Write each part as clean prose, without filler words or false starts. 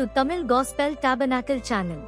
to Tamil Gospel Tabernacle channel.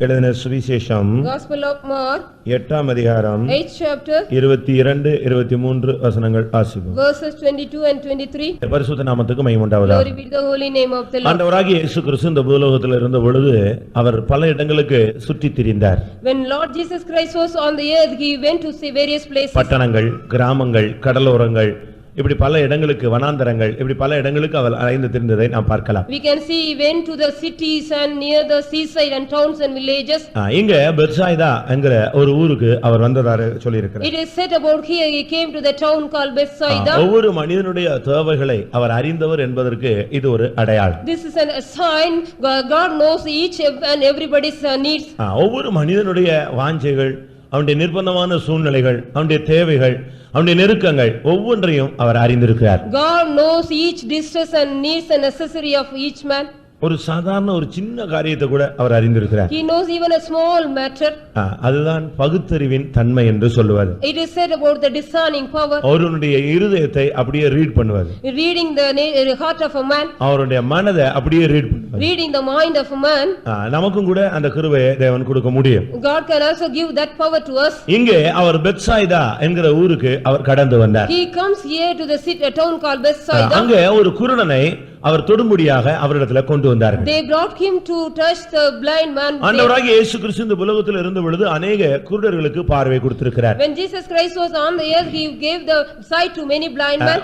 எழுதின சுவிசேஷம் Gospel of Mark 8ஆம் அதிகாரம் 8th chapter 22 23 வசனங்கள் வாசிப்போம். verses 22 and 23. பரிசுத்த நாமத்துக்கு மகிமை உண்டாவதாக. Glory be to the holy name of the Lord. ஆண்டவராகிய இயேசு கிறிஸ்து இந்த பூலோகத்தில் இருந்த பொழுது அவர் பல இடங்களுக்கு சுற்றித் திரிந்தார். When Lord Jesus Christ was on the earth, he went to see various places. பட்டணங்கள், கிராமங்கள், கடலோரங்கள், இப்படி பல இடங்களுக்கு, வனாந்தரங்கள், இப்படி பல இடங்களுக்கு அவர் அலைந்து திரிந்ததை நாம் பார்க்கலாம். We can see he went to the cities and near the seaside and towns and villages. இங்க பெத்சாய்தா என்கிற ஒரு ஊருக்கு அவர் வந்ததாக சொல்லியிருக்கிறார். It is said about here he came to the town called Bethsaida. ஒவ்வொரு மனிதனுடைய தேவைகளை அவர் அறிந்தவர் என்பதற்கு இது ஒரு அடையாளம். This is a sign God knows each and everybody's needs. ஒவ்வொரு மனிதனுடைய வாஞ்சைகள், அவனுடைய நிர்பந்தமான சூழ்நிலைகள், அவனுடைய தேவைகள், அவனுடைய நெருக்கங்கள் ஒவ்வொன்றையும் அவர் அறிந்திருக்கிறார். God knows each distress and needs and necessity of each man. ஒரு சாதாரண ஒரு சின்ன காரியத்தை கூட அவர் அறிந்திருக்கிறார். He knows even a small matter. அதுதான் பகுத்தறிவின் தன்மை என்று சொல்லுவது. It is said about the discerning power. அவருடைய இருதயத்தை அப்படியே ரீட் பண்ணுவது. Reading the heart of a man. அவருடைய மனதை அப்படியே ரீட் பண்ணுவது. Reading the mind of a man. நமக்கும் கூட அந்த கிருபையை தேவன் கொடுக்க முடியும். God can also give that power to us. இங்கே அவர் பெத்சாய்தா என்கிற ஊருக்கு அவர் கடந்து வந்தார். He comes here to the city, a town called Bethsaida. அங்கே ஒரு குருடனை அவர் தொடும்படியாக அவரிடத்தில் கொண்டு வந்தார்கள். They brought him to touch the blind man. ஆண்டவராகிய இயேசு கிறிஸ்து இந்த உலகத்தில் இருந்த பொழுது अनेक குருடர்களுக்கு பார்வை கொடுத்திருக்கிறார். When Jesus Christ was on the earth, he gave the sight to many blind men.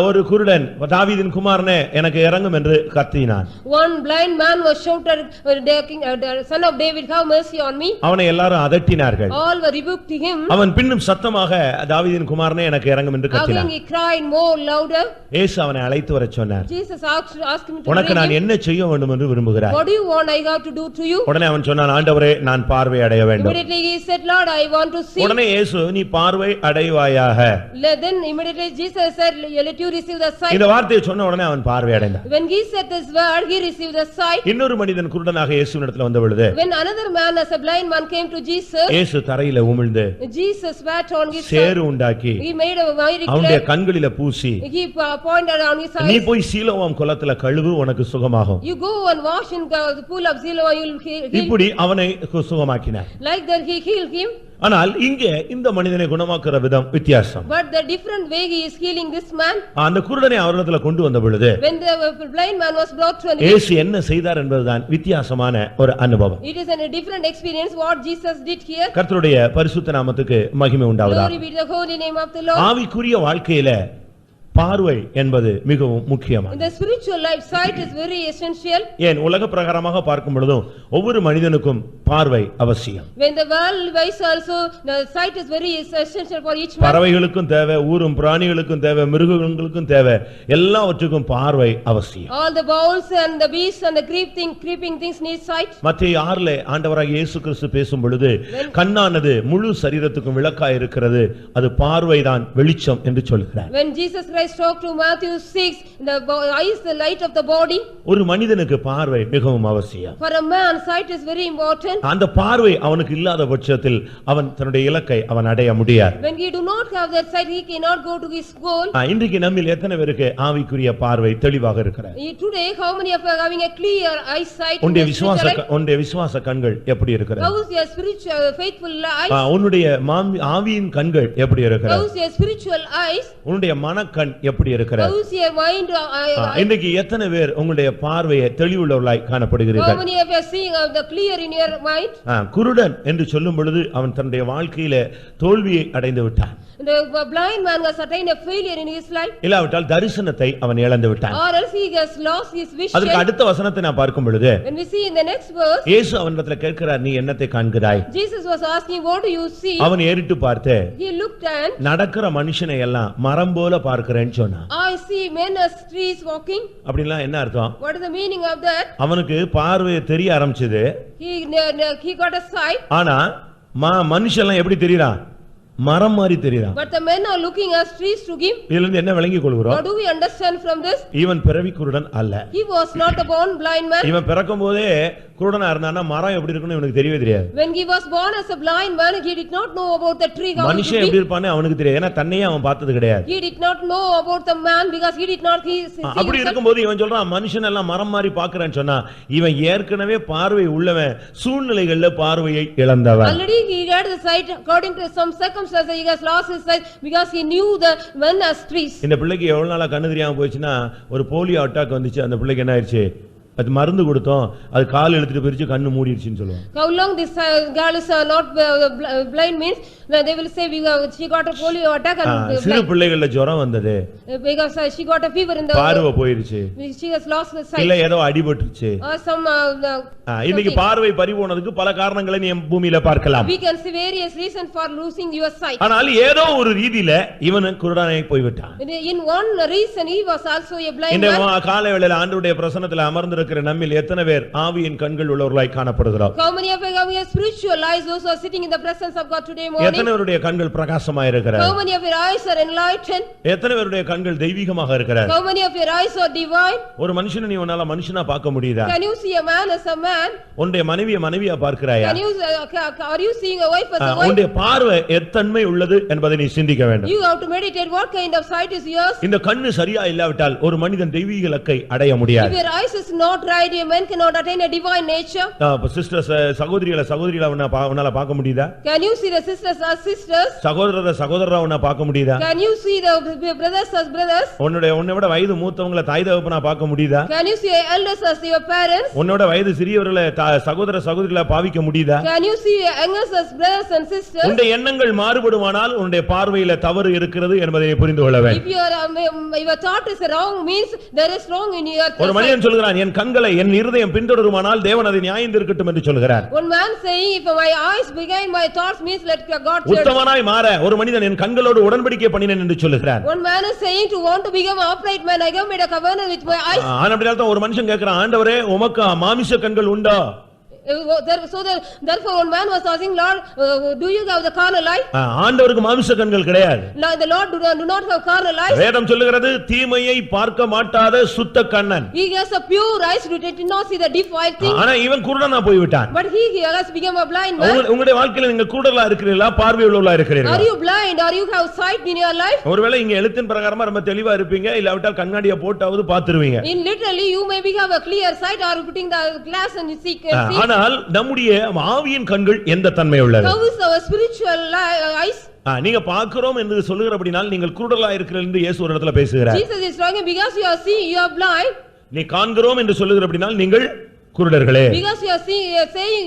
ஒரு குருடன் தாவீதின் குமாரனே எனக்கு இரங்கும் என்று கத்தினான். One blind man was shouted, the son of David, have mercy on me. அவனை எல்லாரும் அதட்டினார்கள். All were rebuked him. அவன் பின்னும் சத்தமாக தாவீதின் குமாரனே எனக்கு இரங்கும் என்று கத்தினான். Again he cried more louder. இயேசு அவனை அழைத்து வரச் சொன்னார். Jesus asked him to உனக்கு நான் என்ன செய்ய வேண்டும் என்று விரும்புகிறாய்? What do you want I have to do to you? உடனே அவன் சொன்னான், ஆண்டவரே நான் பார்வை அடைய வேண்டும். Immediately he said, Lord, I want to see. உடனே இயேசு நீ பார்வை அடைவாயாக. Then immediately Jesus said, let you receive the sight. இந்த வார்த்தையை சொன்ன உடனே அவன் பார்வை அடைந்தான். When he said this word, he received the sight. இன்னொரு மனிதன் குருடனாக இயேசுவினிடத்தில் வந்த பொழுது When another man as a blind man came to Jesus, இயேசு தரையில உமிழ்ந்து Jesus spat on his சேறு உண்டாக்கி he made a miry அவனுடைய clay. கண்களில பூசி He pointed on his நீ eyes. போய் சீலோவாம் குளத்துல கழுவு உனக்கு சுகமாகும். You go and wash in the pool of Siloam, you will heal. இப்படி அவனை சுகமாக்கினார். Like that he healed him. ஆனால் இங்கே இந்த மனிதனை குணமாக்குற விதம் வித்தியாசம். But the different way he is healing this man. அந்த குருடனை அவரிடத்துல கொண்டு வந்த பொழுது When the blind man was brought to him, இயேசு என்ன செய்தார் என்பதுதான் வித்தியாசமான ஒரு அனுபவம். it is a different experience what Jesus did here. கர்த்தருடைய பரிசுத்த நாமத்துக்கு மகிமை உண்டாவதாக. Glory be to the holy name of the Lord. ஆவிக்குரிய வாழ்க்கையில பார்வை என்பது மிகவும் முக்கியமானது. In the spiritual life, sight is very essential. ஏன் உலக பிரகாரமாக பார்க்கும் பொழுதும் ஒவ்வொரு மனிதனுக்கும் பார்வை அவசியம். When the world wise also, the sight is very essential for each man. பறவைகளுக்கும் தேவை, ஊரும் பிராணிகளுக்கும் தேவை, மிருகங்களுக்கும் தேவை, எல்லாவற்றுக்கும் பார்வை அவசியம். All the bowls and the beasts and the creeping things need sight. மத்தேயு 6 ஆண்டவராகிய இயேசு கிறிஸ்து பேசும் பொழுது கண்ணானது முழு சரீரத்துக்கும் விளக்காய் இருக்கிறது, அது பார்வைதான் வெளிச்சம் என்று சொல்கிறார். When Jesus Christ talked to Matthew 6, the eye is the light of the body. ஒரு மனிதனுக்கு பார்வை மிகவும் அவசியம். For a man, sight is very important. அந்த பார்வை அவனுக்கு இல்லாத பட்சத்தில் அவன் தன்னுடைய இலக்கை அவன் அடைய முடியாது. When he do not have that sight, he cannot go to his goal. இன்றைக்கு நம்மில் எத்தனை பேருக்கு ஆவிக்குரிய பார்வை தெளிவாக இருக்கிறது? Today, how many of you are having a clear eyesight? உன்னுடைய விசுவாச கண்கள் எப்படி இருக்கிறது? How is your spiritual faithful eyes? உன்னுடைய ஆவியின் கண்கள் எப்படி இருக்கிறது? How is your spiritual eyes? உன்னுடைய மனக்கண் எப்படி இருக்கிறது? How is your mind? இன்றைக்கு எத்தனை பேர் உங்களுடைய பார்வையை தெளிவுள்ளவர்களாய் காணப்படுகிறீர்கள்? How many of you are seeing the clear in your mind? குருடன் என்று சொல்லும் பொழுது அவன் தன்னுடைய வாழ்க்கையில தோல்வியை அடைந்து விட்டான். The blind man has attained a failure in his life. இல்லாவிட்டால் தரிசனத்தை அவன் இழந்து விட்டான். Or else he has lost his vision. அதுக்கு அடுத்த வசனத்தை நான் பார்க்கும் பொழுது When we see in the next verse, இயேசு அவனிடத்துல கேட்கிறார், நீ என்னத்தை காண்கிறாய்? Jesus was asking, what do you see? அவன் ஏறிட்டு பார்த்து He looked and நடக்கிற மனுஷனை எல்லாம் மரம் போல பார்க்கிறேன்னு சொன்னான். I see men as trees walking. அப்படின்னா என்ன அர்த்தம்? What is the meaning of that? அவனுக்கு பார்வை தெரிய ஆரம்பிச்சது. He got a sight. ஆனா மனுஷெல்லாம் எப்படி தெரியறான்? மரம் மாதிரி தெரியுறான். But the men are looking as trees to him. இதில இருந்து என்ன விளங்கிக் கொள்கிறோம்? What do we understand from this? இவன் பிறவி குருடன் அல்ல. He was not a born blind man. இவன் பிறக்கும்போதே குருடனா இருந்தான்னா மரம் எப்படி இருக்குன்னு இவனுக்கு தெரியவே தெரியாது. When he was born as a blind man, he did not know about the tree. மனுஷன் எப்படி இருப்பானே அவனுக்கு தெரியாது. ஏன்னா தன்னையே அவன் பார்த்தது கிடையாது. He did not know about the man because he did not see. அப்படி இருக்கும்போது இவன் சொல்றான் மனுஷன் எல்லாம் மரம் மாதிரி பார்க்கறேன்னு சொன்னா இவன் ஏற்கனவே பார்வை உள்ளவன், சூழ்நிலைகள்ல பார்வையை இழந்தவன். Already he had the sight according to some circumstances. He has lost his sight because he knew the men as trees. இந்த பிள்ளைக்கு எவ்வளவு நாளா கண்ணு தெரியாம போச்சுன்னா ஒரு போலியோ அட்டாக் வந்துச்சு. அந்த பிள்ளைக்கு என்ன ஆயிடுச்சு? அது மருந்து கொடுத்தோம், அது கால் எடுத்துட்டு போயிடுச்சு, கண்ணு மூடிடுச்சுன்னு சொல்லுவாங்க. How long this girl is not blind means they will say she got a polio attack and சிறு பிள்ளைகள ஜுரம் வந்தது because she got a fever in the பார்வை போயிடுச்சு, she has lost the sight, இல்ல ஏதோ அடிபட்டுச்சு. or some இன்னைக்கு பார்வை பறிபோனதுக்கு பல காரணங்களை நீ பூமியில பார்க்கலாம். we can see various reasons for losing your sight. ஆனால் ஏதோ ஒரு ரீதியில இவன் குருடனாய் போய் விட்டான். In one reason he was also a blind இந்த man. காலை வேளையில ஆண்டவருடைய பிரசன்னத்துல அமர்ந்திருக்கிற நம்மில் எத்தனை பேர் ஆவியின் கண்கள் உள்ளவர்களாய் காணப்படுகிறோம்? How many of you have spiritual eyes, those who are sitting in the presence of God today morning? எத்தனை பேருடைய கண்கள் பிரகாசமாய் இருக்கிறது? How many of your eyes are enlightened? எத்தனை பேருடைய கண்கள் தெய்வீகமாக இருக்கிறது? How many of your eyes are divine? ஒரு மனுஷனை நீ உன்னால மனுஷனா பார்க்க முடியுதா? Can you see a man as a man? உன்னுடைய மனைவியை மனைவியா பார்க்கறாயா? Can you are you seeing a wife as a wife? உன்னுடைய பார்வை எத்தன்மை உள்ளது என்பதை நீ சிந்திக்க வேண்டும். You have to meditate what kind of sight is yours. இந்த கண்ணு சரியா இல்லாவிட்டால் ஒரு மனிதன் தெய்வீக இலக்கை அடைய முடியாது. If your eyes is not right, a man cannot attain a divine nature. Sisters சகோதரிகளை உன்னால பார்க்க முடியுதா? Can you see the sisters as sisters? சகோதரரை உன்ன பார்க்க முடியுதா? Can you see the brothers as brothers? உன்னை விட வயது மூத்தவங்களை தாய் தகப்பனா பார்க்க முடியுதா? Can you see elders as your parents? உன்னோட வயது சிறியவர்களை சகோதரிகளை பாவிக்க முடியுதா? Can you see youngers as brothers and sisters? உன்னுடைய எண்ணங்கள் மாறுபடுமானால் உன்னுடைய பார்வையில தவறு இருக்கிறது என்பதை புரிந்து கொள்ள வேண்டும். If your thought is wrong means there is wrong in your ஒரு மனிதன் சொல்கிறான் என் கண்களை என் இருதயம் பின்தொடருமானால் தேவன் அதை நியாயந்தீர்க்கட்டும் என்று சொல்கிறார். One man saying if my eyes behind my thoughts means let God judge. உத்தமனாய் மாற ஒரு மனிதன் என் கண்களோடு உடன்படிக்கை பண்ணினேன் என்று சொல்கிறார். One man is saying to want to become upright man, I have made a covenant with my eyes. ஆனா அப்படிதான் ஒரு மனுஷன் கேக்குறான் ஆண்டவரே உமக்கு மாமிச கண்கள் உண்டா? Therefore one man was asking Lord, do you have the carnal eye? ஆண்டவருக்கு மாமிச கண்கள் கிடையாது. The Lord do not have carnal eyes. வேதம் சொல்லுகிறது தீமையை பார்க்க மாட்டாத சுத்த Kannan. He has a pure eyes to did not see the defiled thing. ஆனா இவன் குருடனா போய் விட்டான். But he has become a blind man. உங்களுடைய வாழ்க்கையில நீங்க குருடலா இருக்கிறீர்களா பார்வை உள்ளவர்களா இருக்கிறீர்களா? Are you blind or you have sight in your life? ஒருவேளை இங்க எழுத்தின் பிரகாரமா ரொம்ப தெளிவா இருப்பீங்க இல்லாவிட்டால் கண்ணாடியை போட்டாவது பாத்துருவீங்க. In literally you may have a clear sight or putting the glass and you see. ஆனால் நம்முடைய ஆவியின் கண்கள் எந்த தன்மை உள்ளது? How is our spiritual eyes? நீங்க பார்க்கிறோம் என்று சொல்லுகிறபடினால் நீங்கள் குருடலா இருக்கிறீர்கள் என்று இயேசு ஒரு இடத்துல பேசுகிறார். Jesus is talking because you are seeing, you are blind. நீ காண்கிறோம் என்று சொல்லுகிறபடினால் நீங்கள் குருடர்களே. Because you are saying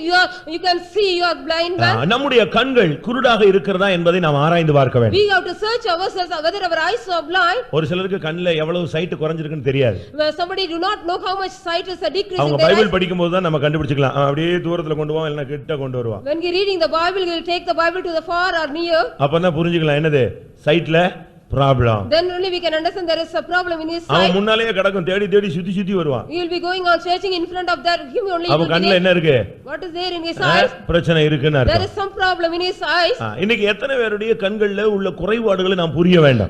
you can see, you are blind man. நம்முடைய கண்கள் குருடாக இருக்கிறதா என்பதை நாம் ஆராய்ந்து பார்க்க வேண்டும். We have to search ourselves whether our eyes are blind. ஒரு சிலருக்கு கண்ணுல எவ்வளவு சைட் குறைஞ்சிருக்குன்னு தெரியாது. Somebody do not know how much sight is a decrease in அவங்க their eyes. பைபிள் படிக்கும்போது தான் நம்ம கண்டுபிடிச்சுக்கலாம். அப்படியே தூரத்துல கொண்டு போவோம் இல்லனா கிட்ட கொண்டு வருவோம். When we reading the Bible, we will take the Bible to the far or near. அப்பதான் புரிஞ்சுக்கலாம் என்னது சைட்ல problem. Then only we can understand there is a problem in his அவன் sight. முன்னாலேயே கடக்கும் தேடி தேடி சுத்தி சுத்தி வருவான். He will be going on searching in front of that him only. அவன் கண்ணுல என்ன இருக்கு? What is there in his eyes? பிரச்சனை இருக்குன்னு There அர்த்தம். is some problem in his eyes. இன்னைக்கு எத்தனை பேருடைய கண்கள்ல உள்ள குறைபாடுகளை நாம் புரிய வேண்டும்.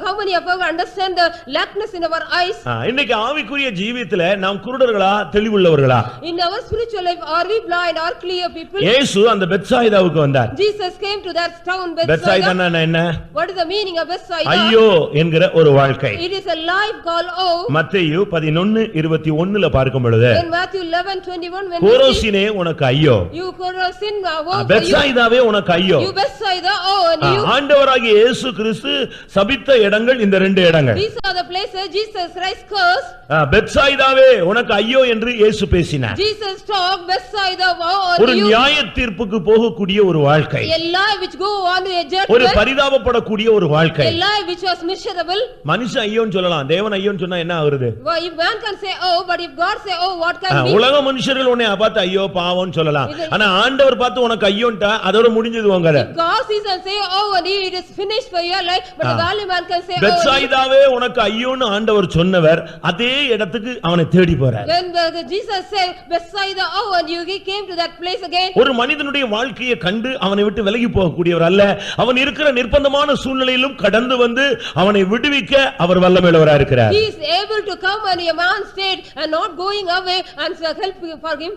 How many of us understand the lackness in our eyes? இன்னைக்கு ஆவிக்குரிய ஜீவியத்துல நாம் குருடர்களா தெளிவுள்ளவர்களா? In our spiritual life are we blind or clear people? இயேசு அந்த பெத்சாயிதாவுக்கு வந்தார். Jesus came to that town Bethsaida. பெத்சாயிதான்னா என்ன? What is the meaning of Bethsaida? ஐயோ என்கிற ஒரு வாழ்க்கை. It is a life called oh. மத்தேயு 11:21ல பார்க்கும் பொழுது In Matthew 11:21 when கோரோசினே உனக்கு ஐயோ. you Chorazin woe for you. பெத்சாயிதாவே உனக்கு ஐயோ. You Bethsaida oh and you. ஆண்டவராகிய இயேசு கிறிஸ்து சபித்த இடங்கள் இந்த ரெண்டு இடங்கள். These are the places Jesus Christ cursed. பெத்சாயிதாவே உனக்கு ஐயோ என்று இயேசு பேசினார். Jesus talked Bethsaida woe on ஒரு you. நியாய தீர்ப்புக்கு போகக்கூடிய ஒரு வாழ்க்கை. A life which go on to a judgment. ஒரு பரிதாபப்படக்கூடிய ஒரு வாழ்க்கை. A life which was miserable. மனுஷன் ஐயோன்னு சொல்லலாம். தேவன் ஐயோன்னு சொன்னா என்ன ஆகுது? If man can say oh, but if God say oh, what can be? உலக மனுஷர்கள் உன்னை பார்த்து ஐயோ பாவம்னு சொல்லலாம். ஆனா ஆண்டவர் பார்த்து உனக்கு ஐயோன்டா அதோட முடிஞ்சது உங்க கதை. God sees and say oh, and it is finished for your life, but the godly man can say oh. பெத்சாயிதாவே உனக்கு ஐயோன்னு ஆண்டவர் சொன்னவர் அதே இடத்துக்கு அவனை தேடி போறார். When Jesus said Bethsaida oh, and you came to that place again. ஒரு மனிதனுடைய வாழ்க்கையை கண்டு அவனை விட்டு விலகி போகக்கூடியவர் அல்ல. அவன் இருக்கிற நிர்பந்தமான சூழ்நிலையிலும் கடந்து வந்து அவனை விடுவிக்க அவர் வல்லமையுள்ளவராக இருக்கிறார். He is able to come and a man stayed and not going away and help for him.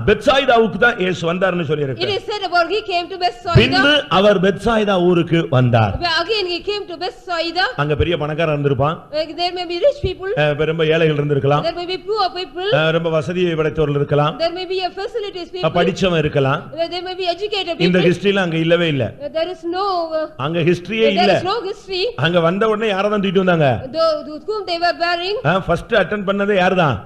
பெத்சாயிதாவுக்கு தான் இயேசு வந்தார்னு சொல்லி It இருக்கு. is said about he came to பின்பு Bethsaida. அவர் பெத்சாயிதா ஊருக்கு வந்தார். Again he came to Bethsaida. அங்க பெரிய பணக்காரர் இருந்திருப்பான், There may be rich people. ரொம்ப ஏழைகள் இருந்திருக்கலாம், There may be poor people. ரொம்ப வசதி படைத்தவர்கள் இருக்கலாம், There may be a facilities people. படிச்சவன் இருக்கலாம். There may be educated இந்த people. ஹிஸ்டரியில அங்க இல்லவே இல்ல. There is no. அங்க ஹிஸ்டரியே There இல்ல. is no history. அங்க வந்த உடனே யாரதான் தூக்கிட்டு வந்தாங்க? Those whom they were bearing. First attend பண்ணதே யாருதான்?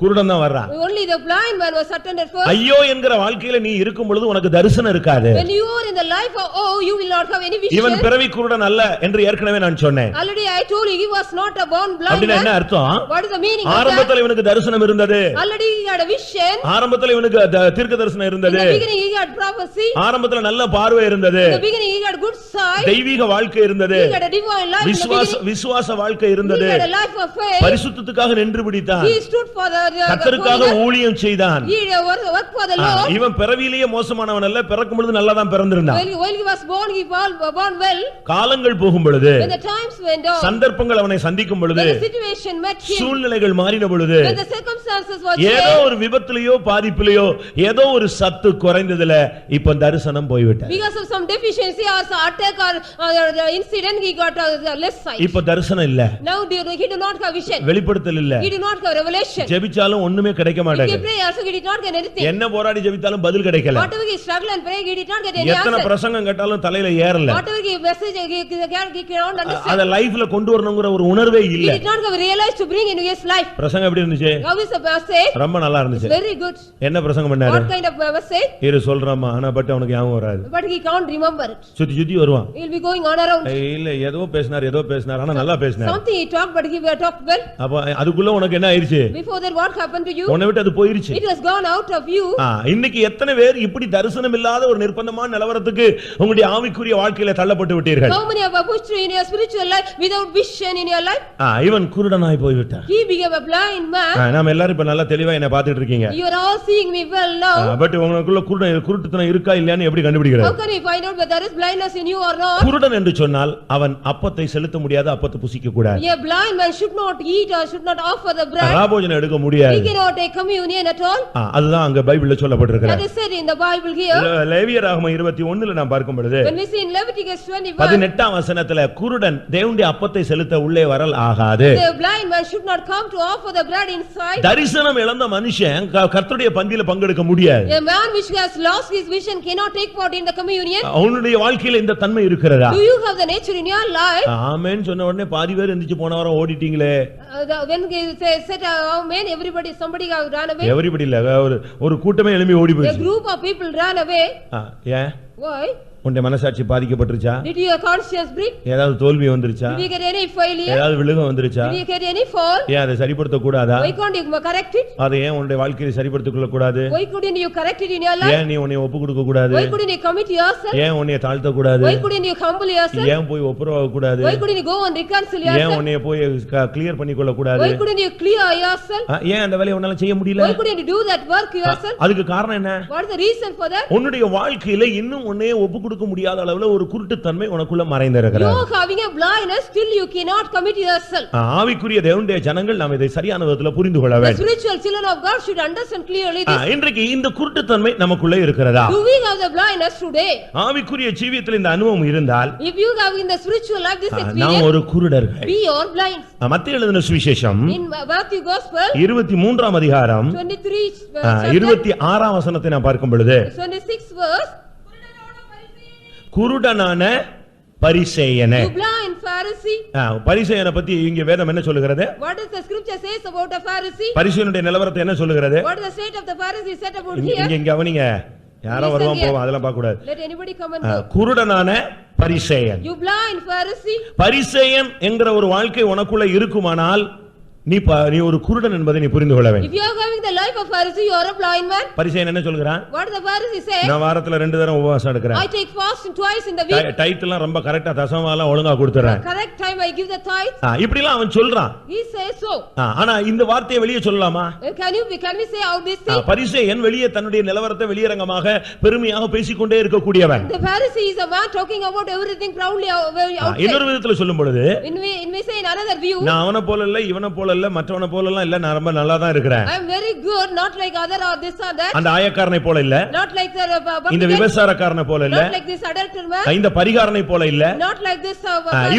குருடன் தான் வர்றான். Only the blind man was attended first. ஐயோ என்கிற வாழ்க்கையில நீ இருக்கும் பொழுது உனக்கு தரிசனம் இருக்காது. When you are in the life of you will not have any vision. இவன் பிறவி குருடன் அல்ல என்று ஏற்கனவே நான் சொன்னேன். Already I told you he was not a born blind அப்படினா man. என்ன அர்த்தம்? What is the meaning of that? ஆரம்பத்துல இவனுக்கு தரிசனம் இருந்தது. Already he had a vision. ஆரம்பத்துல இவனுக்கு தீர்க்க தரிசனம் In இருந்தது. the beginning he had prophecy. ஆரம்பத்துல நல்ல பார்வை இருந்தது. In the beginning he had good sight. தெய்வீக வாழ்க்கை இருந்தது. He had a divine life. விசுவாச வாழ்க்கை இருந்தது. He had a life of faith. பரிசுத்தத்துக்காக நின்று பிடித்தான். He stood for the கர்த்தருக்காக ஊழியம் செய்தான். He worked for the Lord. இவன் பிறவியிலேயே மோசமானவன் அல்ல, பிறக்கும் பொழுது நல்லா தான் பிறந்திருந்தான். While he was born he born well. காலங்கள் போகும் பொழுது, When the times went on, சந்தர்ப்பங்கள் அவனை சந்திக்கும் பொழுது, when the situation met him, சூழ்நிலைகள் மாறின பொழுது, when the circumstances were ஏதோ changed, ஒரு விபத்திலேயோ பாதிப்பிலேயோ ஏதோ ஒரு சத்து குறைந்ததுல இப்ப தரிசனம் போய்விட்டது. because of some deficiency or some attack or the incident he got less sight. இப்ப தரிசனம் இல்ல. Now he do not have vision. வெளிப்படுத்தல் இல்ல. He do not have revelation. ஜெபிச்சாலும் ஒண்ணுமே கிடைக்க If he மாட்டேங்குது. pray also he did not get anything. என்ன போராடி ஜெபித்தாலும் பதில் கிடைக்கல. Whatever he struggle and pray he did not get any எத்தனை answer. பிரசங்கம் கேட்டாலும் தலையில ஏறல. Whatever he message he cannot understand. அத லைஃப்ல கொண்டு வரணும்ங்கற ஒரு உணர்வே He இல்ல. did not have realized to bring into his life. பிரசங்கம் எப்படி இருந்துச்சு? How is the message? ரொம்ப நல்லா இருந்துச்சு. Very good. என்ன பிரசங்கம் பண்ணாரு? What kind of message? இரு சொல்றேம்மா, ஆனா பட் அவனுக்கு ஞாபகம் வராது. But he can't remember it. சுத்தி சுத்தி வருவான். He will be going on around. இல்ல ஏதோ பேசினார் ஆனா நல்லா பேசினார். Something he talked but he talked well. அப்ப அதுக்குள்ள உனக்கு என்ன ஆயிருச்சு? Before that what happened to you? உன்னை விட்டு அது போயிருச்சு. It has gone out of you. இன்னைக்கு எத்தனை பேர் இப்படி தரிசனம் இல்லாத ஒரு நிர்பந்தமான நிலவரத்துக்கு உங்களுடைய ஆவிக்குரிய வாழ்க்கையில தள்ளப்பட்டு விட்டீர்கள்? How many have pushed you in your spiritual life without vision in your life? இவன் குருடனாய் போய் விட்டான். He became a blind man. நாம எல்லாரும் இப்ப நல்லா தெளிவா என்ன பார்த்துட்டு இருக்கீங்க. You are all seeing me well now. But உங்களுக்குள்ள குருட்டுத்தனம் இருக்கா இல்லையான்னு எப்படி கண்டுபிடிக்கிறது? How can you find out whether there is blindness in you or not? குருடன் என்று சொன்னால் அவன் அப்பத்தை செலுத்த முடியாது, அப்பத்தை புசிக்க கூடாது. A blind man should not eat or should not offer the bread. ராபோஜனம் எடுக்க முடியாது. He cannot take communion at all. அதுதான் அங்க பைபிள்ல சொல்லப்பட்டிருக்கிறது. That is said in the Bible here. லேவியராகமம் 21ல நாம் பார்க்கும் பொழுது, When we see in Leviticus 21, 18ஆம் வசனத்துல குருடன் தேவனுடைய அப்பத்தை செலுத்த உள்ளே வரல் ஆகாது. the blind man should not come to offer the bread inside. தரிசனம் இழந்த மனுஷன் கர்த்தருடைய பந்தியில பங்கெடுக்க முடியாது. A man which has lost his vision cannot take part in the communion. அவனுடைய வாழ்க்கையில இந்த தன்மை இருக்கிறதா? Do you have the nature in your life? ஆமென் சொன்ன உடனே பாதி பேர் எந்திரிச்சு போன வாரம் ஓடிட்டீங்களே. When he said amen, somebody ran away. Everybody இல்ல, ஒரு கூட்டமே எழும்பி ஓடி A போயிடுச்சு. group of people ran away. ஏன்? Why? உன்னுடைய மனசாட்சி பாதிக்கப்பட்டுருச்சா? Did your conscience break? ஏதாவது தோல்வி வந்துருச்சா? Did you get any failure? ஏதாவது விழுகம் வந்துருச்சா? Did you get any fall? ஏன் அதை சரிப்படுத்த கூடாதா? Why can't you correct it? அதை ஏன் உன்னுடைய வாழ்க்கையை சரிப்படுத்திக் கொள்ள கூடாது? Why couldn't you correct it in your life? ஏன் நீ உன்னை ஒப்பு கொடுக்க கூடாது? Why couldn't you commit yourself? ஏன் உன்னை தாழ்த்த கூடாது? Why couldn't you humble yourself? ஏன் போய் ஒப்புரவாக கூடாது? Why couldn't you go and reconcile ஏன் yourself? உன்னை போய் கிளியர் பண்ணிக்கொள்ள கூடாது? Why couldn't you clear yourself? ஏன் அந்த வேலையை உன்னால செய்ய முடியல? Why couldn't you do that work yourself? அதுக்கு காரணம் என்ன? What is the reason for that? உன்னுடைய வாழ்க்கையில இன்னும் உன்னை ஒப்பு கொடுக்க முடியாத அளவுல ஒரு குருட்டுத்தன்மை உனக்குள்ள மறைந்திருக்கிறது. You are having a blindness till you cannot commit yourself. ஆவிக்குரிய தேவனுடைய ஜனங்கள் நாம் இதை சரியான விதத்துல புரிந்து கொள்ள The வேண்டும். spiritual children of God should understand clearly this. இன்றைக்கு இந்த குருட்டுத்தன்மை நமக்குள்ள இருக்கிறதா? Do we have the blindness today? ஆவிக்குரிய ஜீவியத்தில் இந்த அனுபவம் இருந்தால், If you have in the spiritual life this நாம் experience, ஒரு குருடர்கள். we are blind. மத்தேயு எழுதின சுவிசேஷம் In Matthew Gospel 23ஆம் அதிகாரம் 23 chapter 26ஆம் வசனத்தை நாம் பார்க்கும் பொழுது, 26 verse, குருடனான பரிசேயனே. you blind Pharisee. பரிசேயனை பத்தி இங்க வேதம் என்ன சொல்லுகிறது? What does the scripture says about a Pharisee? பரிசேயனுடைய நிலவரத்தை என்ன சொல்லுகிறது? What is the state of the Pharisee said about இங்க here? இங்க கவனிங்க. யாரோ வருவான் போவான், அதெல்லாம் பார்க்க கூடாது. Let anybody come and go. குருடனான பரிசேயன். You blind Pharisee. பரிசேயன் என்கிற ஒரு வாழ்க்கை உனக்குள்ள இருக்குமானால் நீ ஒரு குருடன் என்பதை நீ புரிந்து கொள்ள வேண்டும். If you are having the life of Pharisee, you are a blind man. பரிசேயன் என்ன சொல்கிறான்? What does the Pharisee say? நான் வாரத்துல 2 தடவை உபவாசம் எடுக்கிறேன். I take fasting twice in the week. Tithe எல்லாம் ரொம்ப கரெக்ட்டா தசமம் எல்லாம் ஒழுங்கா கொடுத்துறேன். Correct time I give the tithe. இப்படி எல்லாம் அவன் சொல்றான். He says so. ஆனா இந்த வார்த்தையை வெளியே சொல்லலாமா? Can we say out this thing? பரிசேயன் வெளியே தன்னுடைய நிலவரத்தை வெளியரங்கமாக பெருமையாக பேசிக்கொண்டே இருக்கக்கூடியவன். The Pharisee is a man talking about everything proudly outside. இன்னொரு விதத்துல சொல்லும் பொழுது, In we say in another view. நான் அவனை போல இல்ல இவனை போல இல்ல மற்றவனை போல எல்லாம் இல்ல நான் ரொம்ப நல்லா தான் இருக்கிறேன். I am very good, not like other or this or that. அந்த ஆயக்காரனை போல இல்ல, Not like the இந்த விபசாரக்காரனை போல இல்ல, not like this adulterer man. இந்த பரிகாரனை போல இல்ல, Not like this.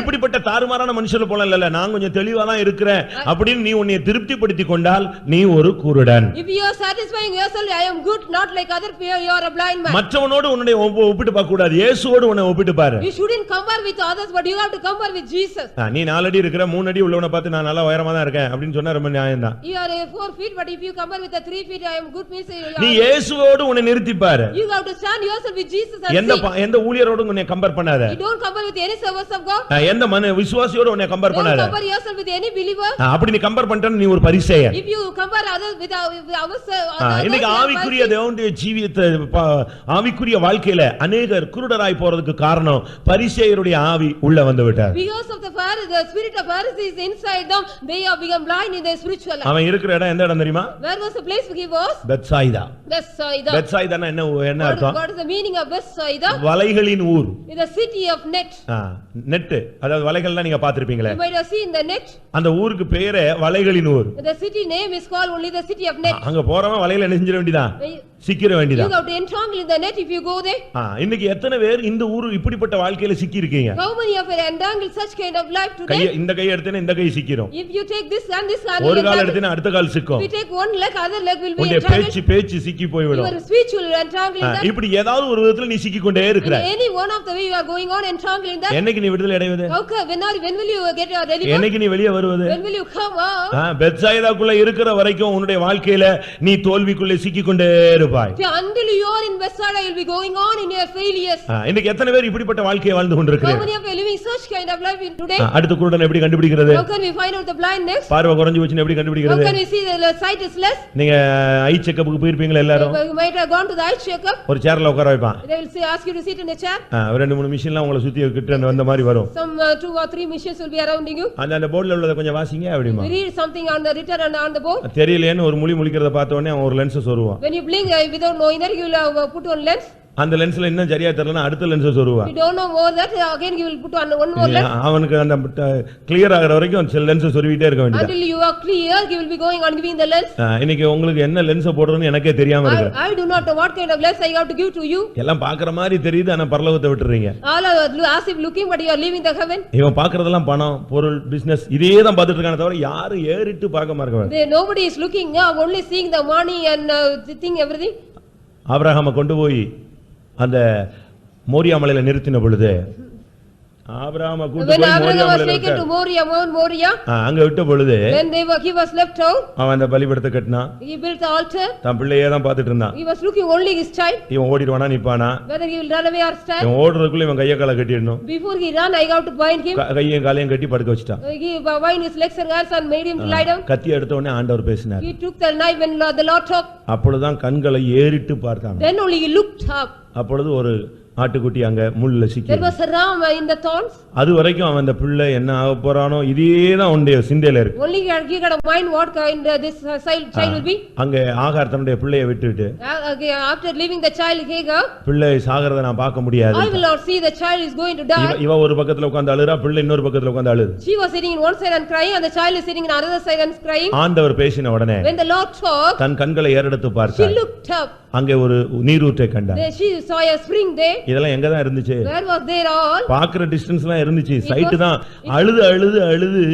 இப்படிப்பட்ட தாறுமாறான மனுஷரை போல இல்ல. நான் கொஞ்சம் தெளிவா தான் இருக்கிறேன் அப்படின்னு நீ உன்னை திருப்திப்படுத்திக் கொண்டால் நீ ஒரு குருடன். If you are satisfying yourself, I am good, not like other people, you are a blind man. மற்றவனோடு உன்னை ஒப்பிட்டு பார்க்க கூடாது, இயேசுவோடு உன்னை ஒப்பிட்டு பாரு. You shouldn't compare with others, but you have to compare with Jesus. நீ 4 அடி இருக்கிற 3 அடி உள்ளவனை பார்த்து நான் நல்லா உயரமா தான் இருக்கேன் அப்படின்னு சொன்னா ரொம்ப நியாயம் தான். You are 4 feet, but if you compare with the 3 feet, I am good means நீ இயேசுவோடு உன்னை நிறுத்தி பாரு. you have to stand yourself with Jesus and see. எந்த ஊழியரோடு உன்னை கம்பேர் பண்ணாத. You don't compare with any servants of God. எந்த விசுவாசியோடு உன்னை கம்பேர் Don't பண்ணாத. compare yourself with any believer. அப்படி நீ கம்பேர் பண்ணிட்டா நீ ஒரு பரிசேயன். If you compare others with ourselves, இன்னைக்கு ஆவிக்குரிய தேவனுடைய ஜீவியத்தை ஆவிக்குரிய வாழ்க்கையில அநேகர் குருடராய் போறதுக்கு காரணம் பரிசேயருடைய ஆவி உள்ள வந்து விட்டார். because of the spirit of Pharisees inside them, they have become blind in their spiritual life. அவன் இருக்கிற இடம் எந்த இடம் தெரியுமா? Where was the place he was? Bethsaida. பெத்சாயிதானா என்ன அர்த்தம்? What is the meaning of Bethsaida? வலைகளின் ஊர். In the city of net. Net, அதாவது வலைகள்லாம் நீங்க பாத்திருப்பீங்களே. You might have seen the net. அந்த ஊருக்கு பேரே வலைகளின் ஊர். The city name is called only the city of net. அங்க போறவன் வலையில நெஞ்சிர வேண்டியதான், சிக்கிர வேண்டியதான். You have to entangle in the net if you go there. இன்னைக்கு எத்தனை பேர் இந்த ஊரு இப்படிப்பட்ட வாழ்க்கையில சிக்கி இருக்கீங்க? How many of you entangled such kind of life today? இந்த கை எடுத்தேனா இந்த கை சிக்கிரும். If you take this and this hand, ஒரு கால் எடுத்தேனா அடுத்த கால் சிக்கும். if you take one leg, other leg will be உன்னுடைய entangled. பேச்சு சிக்கி போய் விடும். Your speech will entangle in that. இப்படி ஏதாவது ஒரு விதத்துல நீ சிக்கி கொண்டே இருக்கிற. Any one of the way you are going on entangled in that. என்னைக்கு நீ விடுதலை அடைவது? Okay, when will you get your deliverance? என்னைக்கு நீ வெளியே வருவது? When will you come out? பெத்சாயிதாக்குள்ள இருக்கிற வரைக்கும் உன்னுடைய வாழ்க்கையில நீ தோல்விக்குள்ளே சிக்கி கொண்டே இருப்பாய். Until you are in Bethsaida, you will be going on in your failures. இன்னைக்கு எத்தனை பேர் இப்படிப்பட்ட வாழ்க்கையை வாழ்ந்து கொண்டிருக்கிறீங்க? How many of you are living such kind of life in today? அடுத்த குருடன் எப்படி கண்டுபிடிக்கிறது? How can we find out the blindness? பார்வை குறைஞ்சு போச்சுன்னு எப்படி கண்டுபிடிக்கிறது? How can we see the sight is less? நீங்க ஐ செக்கப்புக்கு போயிருப்பீங்களா எல்லாரும்? You might have gone to the eye checkup. ஒரு சேர்ல உட்கார வைப்பான். They will say ask you to sit in a chair. ஒரு 2-3 மிஷின்லாம் உங்களை சுத்தி கிட்ட வந்த மாதிரி வரும். Some 2 or 3 machines will be surrounding you. அந்த போர்டுல உள்ளத கொஞ்சம் வாசிங்க அப்படிமா. Read something on the written and on the board. தெரியலையேன்னு ஒரு முழி முழிக்கிறத பார்த்த உடனே அவன் ஒரு lens சொருவான். When you blink without knowing that, you will put on lens. அந்த லென்ஸ்ல இன்னும் சரியா தெரியலனா அடுத்த lens சொருவான். You don't know more that, again you will put on one more lens. அவனுக்கு அந்த கிளியர் ஆகற வரைக்கும் லென்ஸ் சொருவிட்டே இருக்க வேண்டியது. Until you are clear, you will be going on giving the lens. இன்னைக்கு உங்களுக்கு என்ன லென்ஸ் போடுறதுன்னு எனக்கே தெரியாம இருக்கு. I do not know what kind of lens I have to give to you. எல்லாம் பார்க்குற மாதிரி தெரியுது, ஆனா பரலோகத்தை விட்டுறீங்க. All are as if looking, but you are leaving the heaven. இவன் பார்க்கறதெல்லாம் பணம், பொருள், பிசினஸ் இதே தான் பார்த்துட்டு இருக்கானே தவிர யாரும் ஏறிட்டு பார்க்க மாட்டாங்க. Nobody is looking, only seeing the money and thing everything. ஆபிரகாமை கொண்டு போய் அந்த மோரியா மலையில நிறுத்தின பொழுது ஆபிரகாமை கூட்டி போய் மோரியா மலையில அங்க விட்ட பொழுது he was left out. அவன் அந்த பலிபீடத்தை கட்டினான். He built the altar. தன் பிள்ளையே தான் பார்த்துட்டு இருந்தான். He was looking only his child. இவன் ஓடிடுவானா நிப்பானா? Whether he will run away or stand. இவன் ஓடுறதுக்குள்ள இவன் கைய காலை கட்டிடணும். Before he run, I have to bind him. கையையும் காலையும் கட்டி படுக்க வச்சிட்டான். He bind his legs and hands and made him to lie down. கத்தி எடுத்த உடனே ஆண்டவர் பேசினார். He took the knife when the Lord talked. அப்பொழுதுதான் கண்களை ஏறிட்டு பார்த்தான். Then only he looked up. அப்பொழுது ஒரு ஆட்டுக்குட்டி அங்க முள்ளுல சிக்கி. There was a ram in the thorns. அது வரைக்கும் அவன் அந்த பிள்ளை என்ன ஆக போறானோ இதே தான் அவனுடைய சிந்தையில இருக்கு. Only he got a mind what kind this child will be. அங்க ஆகார் தன்னுடைய பிள்ளையை விட்டுட்டு after leaving the child Hagar, பிள்ளை சாகறத நான் பார்க்க முடியாது. I will not see the child is going to die. இவ ஒரு பக்கத்துல உட்கார்ந்து அழுறா, பிள்ளை இன்னொரு பக்கத்துல உட்கார்ந்து அழுது. She was sitting in one side and crying and the child is sitting in another side and crying. ஆண்டவர் பேசின உடனே when the Lord talked, தன் கண்களை ஏறெடுத்து பார்த்தார். she looked up. அங்கே ஒரு நீரூற்றை கண்டார். She saw a spring there. இதெல்லாம் எங்க தான் இருந்துச்சு? Where was there all? பாக்குற டிஸ்டன்ஸ்லாம் இருந்துச்சு. சைட் தான் அழுது அழுது அழுது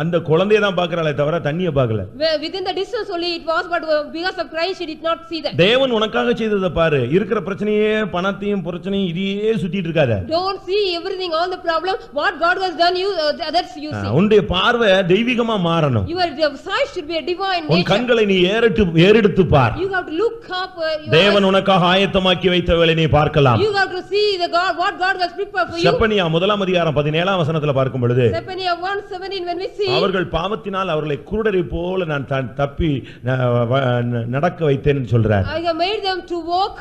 அந்த குழந்தையை தான் பார்க்கறாளே தவிர தண்ணியை பார்க்கல. Within the distance only it was, but because of crying she did not see that. தேவன் உனக்காக செய்தத பாரு. இருக்கிற பிரச்சனையே பணத்தையும் பிரச்சனையும் இதையே சுத்திட்டு இருக்காத. Don't see everything all the problem what God has done you, that's you see. உன்னுடைய பார்வை தெய்வீகமா மாறணும். Your sight should be a divine nature. உன் கண்களை நீ ஏறெடுத்து பார். You have to look up. தேவன் உனக்காக ஆயத்தமாக்கி வைத்தவைகளை நீ பார்க்கலாம். You have to see the God what God has prepared for you. Zephaniah 1 அதிகாரம் 17 வசனத்துல பார்க்கும் பொழுது Zephaniah 1:17 when we sin. அவர்கள் பாவத்தினால் அவர்களை குருடரை போல நான் தப்பி நடக்க வைத்தேன்னு சொல்றார். I have made them to walk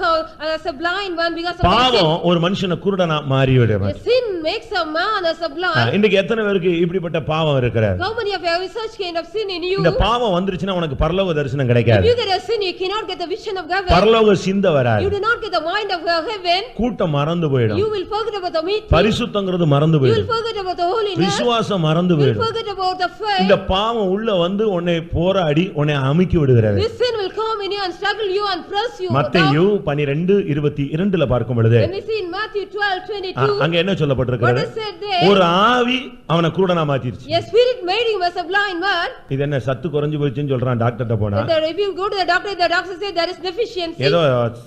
as a blind one because of பாவம் ஒரு மனுஷனை குருடனா மாறி விடுமா. sin makes a man as a blind. இன்னைக்கு எத்தனை பேருக்கு இப்படிப்பட்ட பாவம் இருக்கிறது? How many of you have such kind of sin in you? இந்த பாவம் வந்துருச்சுனா உனக்கு பரலோக தரிசனம் கிடைக்காது. If you get a sin, you cannot get the vision of heaven. பரலோக சிந்தை வராது. You do not get the mind of heaven. கூட்டம் மறந்து போய்டும். You will forget about the meeting. பரிசுத்தங்கிறது மறந்து You will போய்டும். forget about the holiness. விசுவாசம் மறந்து You will போய்டும். forget about the faith. இந்த பாவம் உள்ள வந்து உன்னை போராடி உன்னை அமுக்கி விடுகிறது. This sin will come in you and struggle you and press you. மத்தேயு 12:22ல பார்க்கும் பொழுது When we see in Matthew 12:22, அங்க என்ன சொல்லப்பட்டிருக்கிறது? what is said there? ஒரு ஆவி அவனை குருடனா மாத்திருச்சு. A spirit made him as a blind man. இது என்ன சத்து குறைஞ்சு போச்சுன்னு சொல்றான் டாக்டர்ட்ட போனா. If you go to the doctor says there is deficiency. ஏதோ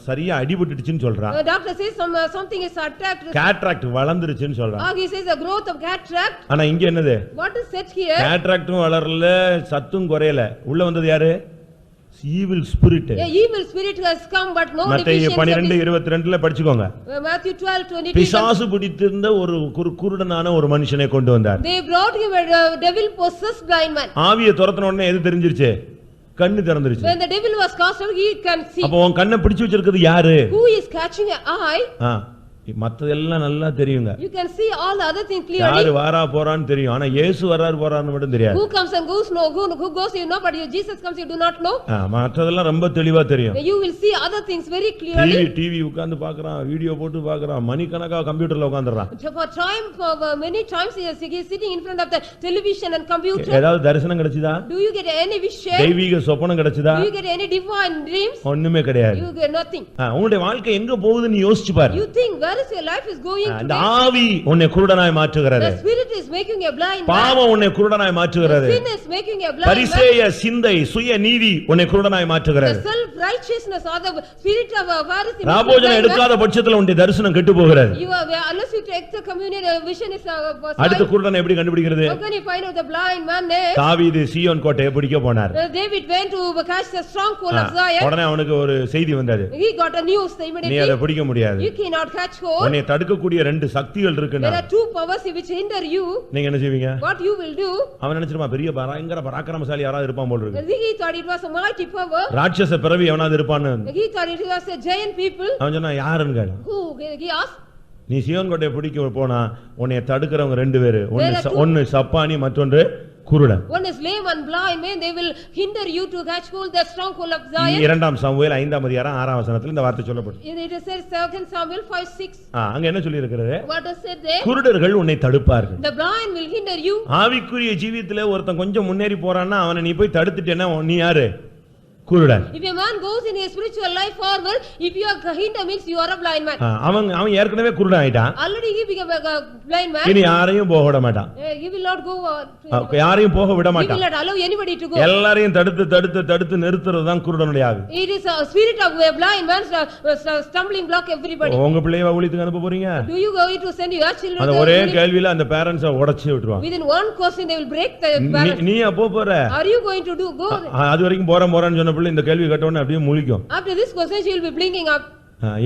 சரியா அடிபட்டுடுச்சுன்னு சொல்றான். The doctor says something is attacked. Cataract வளர்ந்துருச்சுன்னு சொல்றான். He says the growth of cataract. ஆனா இங்க என்னது? What is said here? கேட்ராக்டும் வளரல, சத்தும் குறையல. உள்ள வந்தது யாரு? evil spirit. A evil spirit has come but no மத்தேயு deficiency. 12:22ல படிச்சுக்கோங்க. Matthew 12:22. பிசாசு பிடித்திருந்த ஒரு குருடனான ஒரு மனுஷனை கொண்டு வந்தார். They brought him a devil possessed blind man. ஆவியை துரத்தின உடனே எது தெரிஞ்சிருச்சு? கண்ணு திறந்துருச்சு. When the devil was cast out, he can see. அப்போ உன் கண்ணை பிடிச்சு வச்சிருக்கிறது யாரு? Who is catching an eye? மத்ததெல்லாம் நல்லா தெரியுங்க. You can see all the other things clearly. யாரு வாரா போறான்னு தெரியும். ஆனா இயேசு வராரு போறான்னு மட்டும் தெரியாது. Who comes and goes, no, who goes you know, but Jesus comes you do not know. மத்ததெல்லாம் ரொம்ப தெளிவா தெரியும். You will see other things very clearly. TV உட்கார்ந்து பார்க்கறான், வீடியோ போட்டு பார்க்கறான், மணிக்கணக்கா கம்ப்யூட்டர்ல உட்கார்ந்தறான். For many times he is sitting in front of the television and computer. ஏதாவது தரிசனம் கிடைச்சதா? Do you get any vision? தெய்வீக சொப்பனம் கிடைச்சதா? Do you get any divine dreams? ஒண்ணுமே கிடையாது. You get nothing. உங்களுடைய வாழ்க்கை எங்க போகுதுன்னு யோசிச்சு பாரு. You think where is your life is going அந்த today? ஆவி உன்னை குருடனாய் மாற்றுகிறது. The spirit is making a blind man. பாவம் உன்னை குருடனாய் மாற்றுகிறது. Sin is making a blind man. பரிசேய சிந்தை சுய நீதி உன்னை குருடனாய் மாற்றுகிறது. The self righteousness or the spirit of a Pharisee. ராபோஜனம் எடுக்காத பட்சத்துல உன்னுடைய தரிசனம் கெட்டு போகிறது. You are unless you take the communion vision is அடுத்த குருடனை எப்படி கண்டுபிடிக்கிறது? How can you find out the blind man next? தாவீது சீயோன் கோட்டையை பிடிக்க போனார். David went to catch the stronghold of Zion. உடனே அவனுக்கு ஒரு செய்தி வந்தது. He got a news immediately. நீ அதை பிடிக்க முடியாது. You cannot catch hold. உன்னை தடுக்க கூடிய ரெண்டு சக்திகள் இருக்குன்னா. There are two powers which hinder you. நீங்க என்ன செய்வீங்க? What you will do? அவன் நினைச்சிருமா பெரிய பயங்கர பராக்கிரமசாலி யாராவது இருப்பான் போல இருக்கு. He thought it was a mighty power. ராட்சச பிறவி எவனாவது இருப்பான்னு. He thought it was a giant people. அவன் சொன்னா யாருன்னு கேட்டான். Who? He asked. நீ சீயோன் கோட்டையை பிடிக்க போனா உன்னை தடுக்கிறவங்க ரெண்டு பேரு. ஒன்னு சப்பானி மற்றொன்று குருடன். One is lame and blind man, they will hinder you to catch hold the stronghold of Zion. இரண்டாம் சாமுவேல் 5ஆம் அதிகாரம் 6ஆம் வசனத்தில் இந்த வார்த்தை சொல்லப்பட்டிருக்கு. It says 2 Samuel 5:6. அங்க என்ன சொல்லி இருக்கிறது? What is said there? குருடர்கள் உன்னை தடுப்பார்கள். The blind will hinder you. ஆவிக்குரிய ஜீவியத்திலே ஒருத்தன் கொஞ்சம் முன்னேறி போறான்னா அவனை நீ போய் தடுத்துட்டேன்னா நீ யாரு? குருடன். If a man goes in his spiritual life forward, if you are hinder means you are a blind man. அவன் ஏற்கனவே குருடன் ஆயிட்டான். Already he became a blind man. இனி யாரையும் போக விட மாட்டான். He will not go. யாரையும் போக விட He மாட்டான். will not allow anybody to go. எல்லாரையும் தடுத்து நிறுத்துறது தான் குருடனுடைய ஆவி. It is a spirit of a blind man stumbling block everybody. உங்க பிள்ளையை ஊழியத்துக்கு அனுப்ப போறீங்க? Do you go to send your children? அந்த ஒரே கேள்வியில அந்த பேரண்ட்ஸ் உடைச்சு விட்டுருவாங்க. Within one question they will break the parents. நீ அப்போ போற? Are you going to go? அது வரைக்கும் போறேன்னு சொன்ன பிள்ளை இந்த கேள்வி கேட்ட உடனே அப்படியே முழிக்கும். After this question she will be blinking up.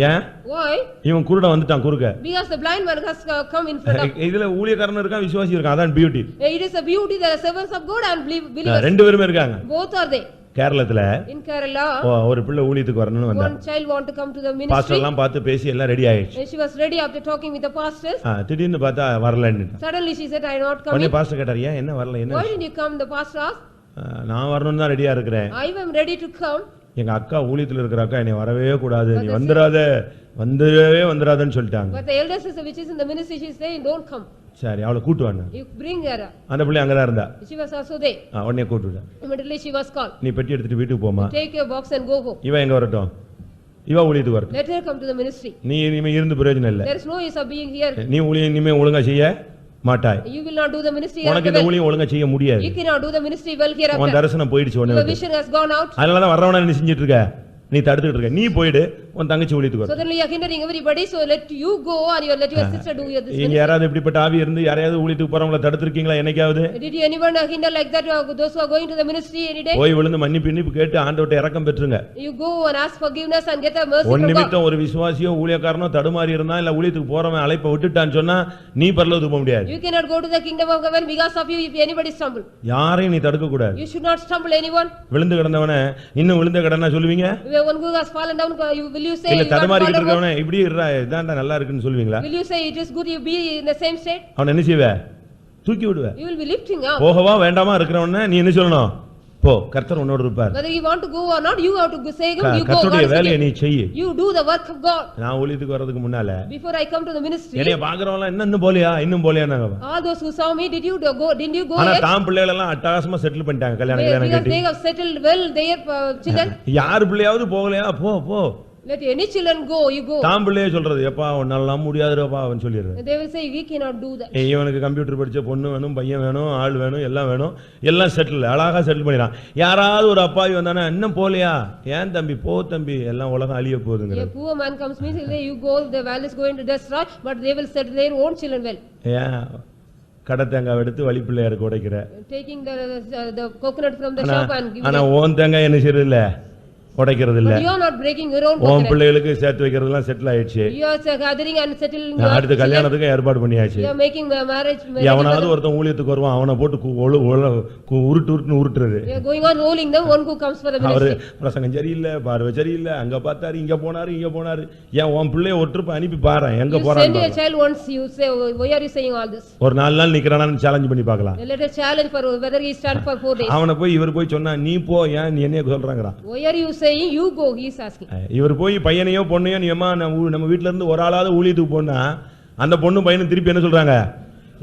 ஏன்? Why? இவன் குருடன் வந்துட்டான் குறுக்க. Because the blind man has come in front of. இதுல ஊழியக்காரன் இருக்கான் விசுவாசி இருக்கான் அதான் beauty. It is a beauty that the servants of God and believers. ரெண்டு பேருமே இருக்காங்க. Both are they. கேரளத்துல In Kerala ஒரு பிள்ளை ஊழியத்துக்கு வரணும்னு வந்தா. one child want to come to the ministry. Pastor எல்லாம் பார்த்து பேசி எல்லாம் ரெடி ஆயிடுச்சு. She was ready after talking with the pastors. திடீர்னு பார்த்தா வரலன்னு. Suddenly she said I not coming. உடனே பாஸ்டர் கேட்டார் ஏன் என்ன வரல என்ன? Why didn't you come? The pastor asked. நான் வரணும்னு தான் ரெடியா இருக்கிறேன். I am ready to come. எங்க அக்கா ஊழியத்துல இருக்கிற அக்கா என்னை வரவே கூடாது நீ வந்துடாதன்னு சொல்லிட்டாங்க. But the elder sister which is in the ministry she is saying don't come. சரி அவளை கூட்டு வாங்க. You bring her. அந்த பிள்ளை அங்கதான் இருந்தா. She was also there. உடனே கூட்டு விட்டா. Immediately she was called. நீ பெட்டி எடுத்துட்டு வீட்டுக்கு போமா. Take your box and go home. இவ எங்க வரட்டும்? இவ ஊழியத்துக்கு வரட்டும். Let her come to the ministry. நீ இனிமே இருந்து பிரயோஜனம் இல்ல. There is no use of being here. நீ ஊழியம் இனிமே ஒழுங்கா செய்ய மாட்டாய். You will not do the ministry. உனக்கு இந்த ஊழியம் ஒழுங்கா செய்ய முடியாது. You cannot do the ministry well here after. உன் தரிசனம் போயிடுச்சு உடனே. The vision has gone out. அதனால தான் வரவன நீ செஞ்சிட்டு இருக்க. நீ தடுத்துட்டு இருக்க. நீ போய்டு உன் தங்கச்சி ஊழியத்துக்கு வரும். Suddenly you are hindering everybody, so let you go and you let your sister do this இங்க ministry. யாராவது இப்படிப்பட்ட ஆவி இருந்து யாரையாவது ஊழியத்துக்கு போறவங்கள தடுத்திருக்கீங்களா என்னைக்காவது? Did you anyone hinder like that, those who are going to the ministry any day? போய் விழுந்து மன்னிப்பு கேட்டு ஆண்டவர்ட்ட இரக்கம் பெற்றுங்க. You go and ask forgiveness and get a mercy ஒரு from God. நிமித்தம் ஒரு விசுவாசியோ ஊழியக்காரனோ தடுமாறி இருந்தா இல்ல ஊழியத்துக்கு போறவன் அழைப்பை விட்டுட்டான்னு சொன்னா நீ பரலோகத்துக்கு போக முடியாது. You cannot go to the kingdom of heaven because of you if anybody stumble. யாரையும் நீ தடுக்க கூடாது. You should not stumble anyone. விழுந்து கிடந்தவனே இன்னும் விழுந்த கடனா சொல்லுவீங்க? One who has fallen down, will you say இல்ல you can't தடுமாறி fall இருக்கவனே இப்படி இதாண்டா நல்லா இருக்குன்னு சொல்லுவீங்களா? Will you say it is good you be in the same state? அவன் என்ன செய்வே? தூக்கி விடுவே. You will be lifting up. போகவா வேண்டாமா இருக்கிறவனே நீ என்ன சொல்லணும்? போ, கர்த்தர் உன்னோடு இருப்பார். Whether you want to go or not, you have to say you go. கர்த்தருடைய வேலையை நீ செய். You do the work of God. நான் ஊழியத்துக்கு வரதுக்கு முன்னால Before I come to the ministry, என்னைய பாக்குறவங்க இன்னும் போலையானாங்க. all those who saw me, didn't you go ஆனா yet? தாம் பிள்ளைகள் எல்லாம் அட்டகாசமா செட்டில் பண்ணிட்டாங்க கல்யாணம் Because கட்டி. they have settled well their children. யார் பிள்ளையாவது போகலையா? போ போ. Let any children go, you go. தாம் பிள்ளையே சொல்றது எப்பா உன்னால முடியாதுப்பா அவன் சொல்லிடுறான். They will say we cannot do that. இவனுக்கு கம்ப்யூட்டர் படிச்ச பொண்ணு வேணும், பையன் வேணும், ஆள் வேணும், எல்லாம் வேணும், எல்லாம் செட்டில் அழகா செட்டில் பண்ணிடுறான். யாராவது ஒரு அப்பாவி வந்தானே இன்னும் போலையா? ஏன் தம்பி போ தம்பி, எல்லாம் உலகம் அழிய போகுதுங்க. A poor man comes means you go, the world is going to destroy, but they will set their own children well. ஏன் கடை தேங்காய் எடுத்து வழி பிள்ளையாருக்கு உடைக்கிற? Taking the coconut from the shop and giving. ஆனா ஓன் தேங்காய் என்ன செய்யறது இல்ல, உடைக்கிறது இல்ல. But you are not breaking your own own coconut. பிள்ளைகளுக்கு சேர்த்து வைக்கிறதெல்லாம் செட்டில் ஆயிடுச்சு. You are gathering and settling. அடுத்த கல்யாணத்துக்கு ஏற்பாடு பண்ணியாச்சு. You are making a marriage. எவனாவது ஒருத்தன் ஊழியத்துக்கு வருவான், அவனை போட்டு உருட்டுறது. You are going on rolling them, one who comes for the அவரு ministry. பிரசங்கம் சரியில்லை, பார்வை சரியில்லை, அங்க பார்த்தாரு, இங்க போனாரு. ஏன் உன் பிள்ளைய ஒரு ட்ரிப் அனுப்பி பாரு எங்க You send போறான்னு. your child once, you say, why are you saying all this? ஒரு 4 நாள் நிக்கிறானான்னு சேலஞ்ச் பண்ணி பார்க்கலாம். Let a challenge for whether he stand for 4 days. அவனை போய் இவர் போய் சொன்னா நீ போ, ஏன் நீ என்னைய சொல்றாங்கறான். Why are you saying you go? He is asking. இவர் போய் பையனையோ பொண்ணையோ நீ அம்மா நம்ம வீட்ல இருந்து ஒரு ஆளாவது ஊழியத்துக்கு போனா அந்த பொண்ணு பையனும் திருப்பி என்ன சொல்றாங்க?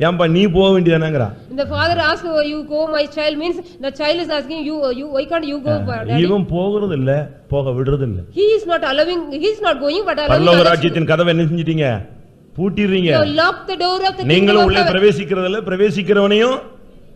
ஏன்பா நீ போக வேண்டியதானங்கறான். The father asks you go my child means the child is asking you why can't you go? இவன் போகிறது இல்ல, போக விடுறது இல்ல. He is not allowing, he is not going but allowing. பரலோக ராஜ்யத்தின் கதவை என்ன செஞ்சிட்டீங்க? பூட்டிறீங்க. You lock the door of the kingdom. நீங்களும் உள்ளே பிரவேசிக்கிறது இல்ல, பிரவேசிக்கிறவனையும்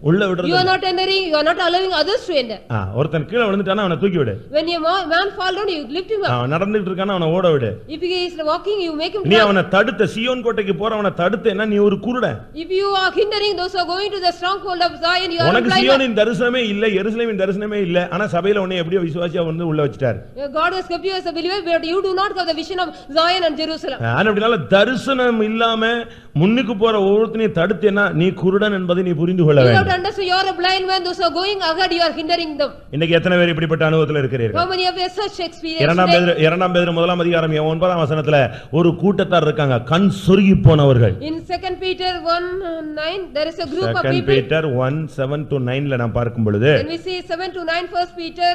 உள்ள விடுறது. You are not entering, you are not allowing others to enter. ஒருத்தன் கீழ விழுந்துட்டானா அவனை தூக்கி விடு. When a man fall down, you lift him up. அவன் நடந்துட்டு இருக்கானா அவனை ஓட விடு. If he is walking, you make him நீ run. அவனை தடுத்த சீயோன் கோட்டைக்கு போறவனை தடுத்தேன்னா நீ ஒரு குருடன். If you are hindering those who are going to the stronghold of Zion, you are உனக்கு blind. சீயோனின் தரிசனமே இல்ல, எருசலேமின் தரிசனமே இல்ல, ஆனா சபையில உன்னை எப்படியோ விசுவாசியா வந்து உள்ள வச்சிட்டார். God has kept you as a believer, but you do not have the vision of Zion and Jerusalem. ஆனா அப்படினால தரிசனம் இல்லாம முன்னுக்கு போற ஒவ்வொருத்தனையும் தடுத்தேன்னா நீ குருடன் என்பதை நீ புரிந்து கொள்ள You have வேண்டும். to understand, you are a blind man, those who are going ahead, you are hindering them. இன்னைக்கு எத்தனை பேர் இப்படிப்பட்ட அனுபவத்துல இருக்கிறீர்கள்? How many of you have such experience? இரண்டாம் பேதுரு முதலாம் அதிகாரம் 9ஆம் வசனத்துல ஒரு கூட்டத்தார் இருக்காங்க, கண் சொருகி போனவர்கள். In 2 Peter 1:9 there is a group of 2 people. Peter 1:7-9ல நாம் பார்க்கும் பொழுது When we see 7 to 9 First Peter,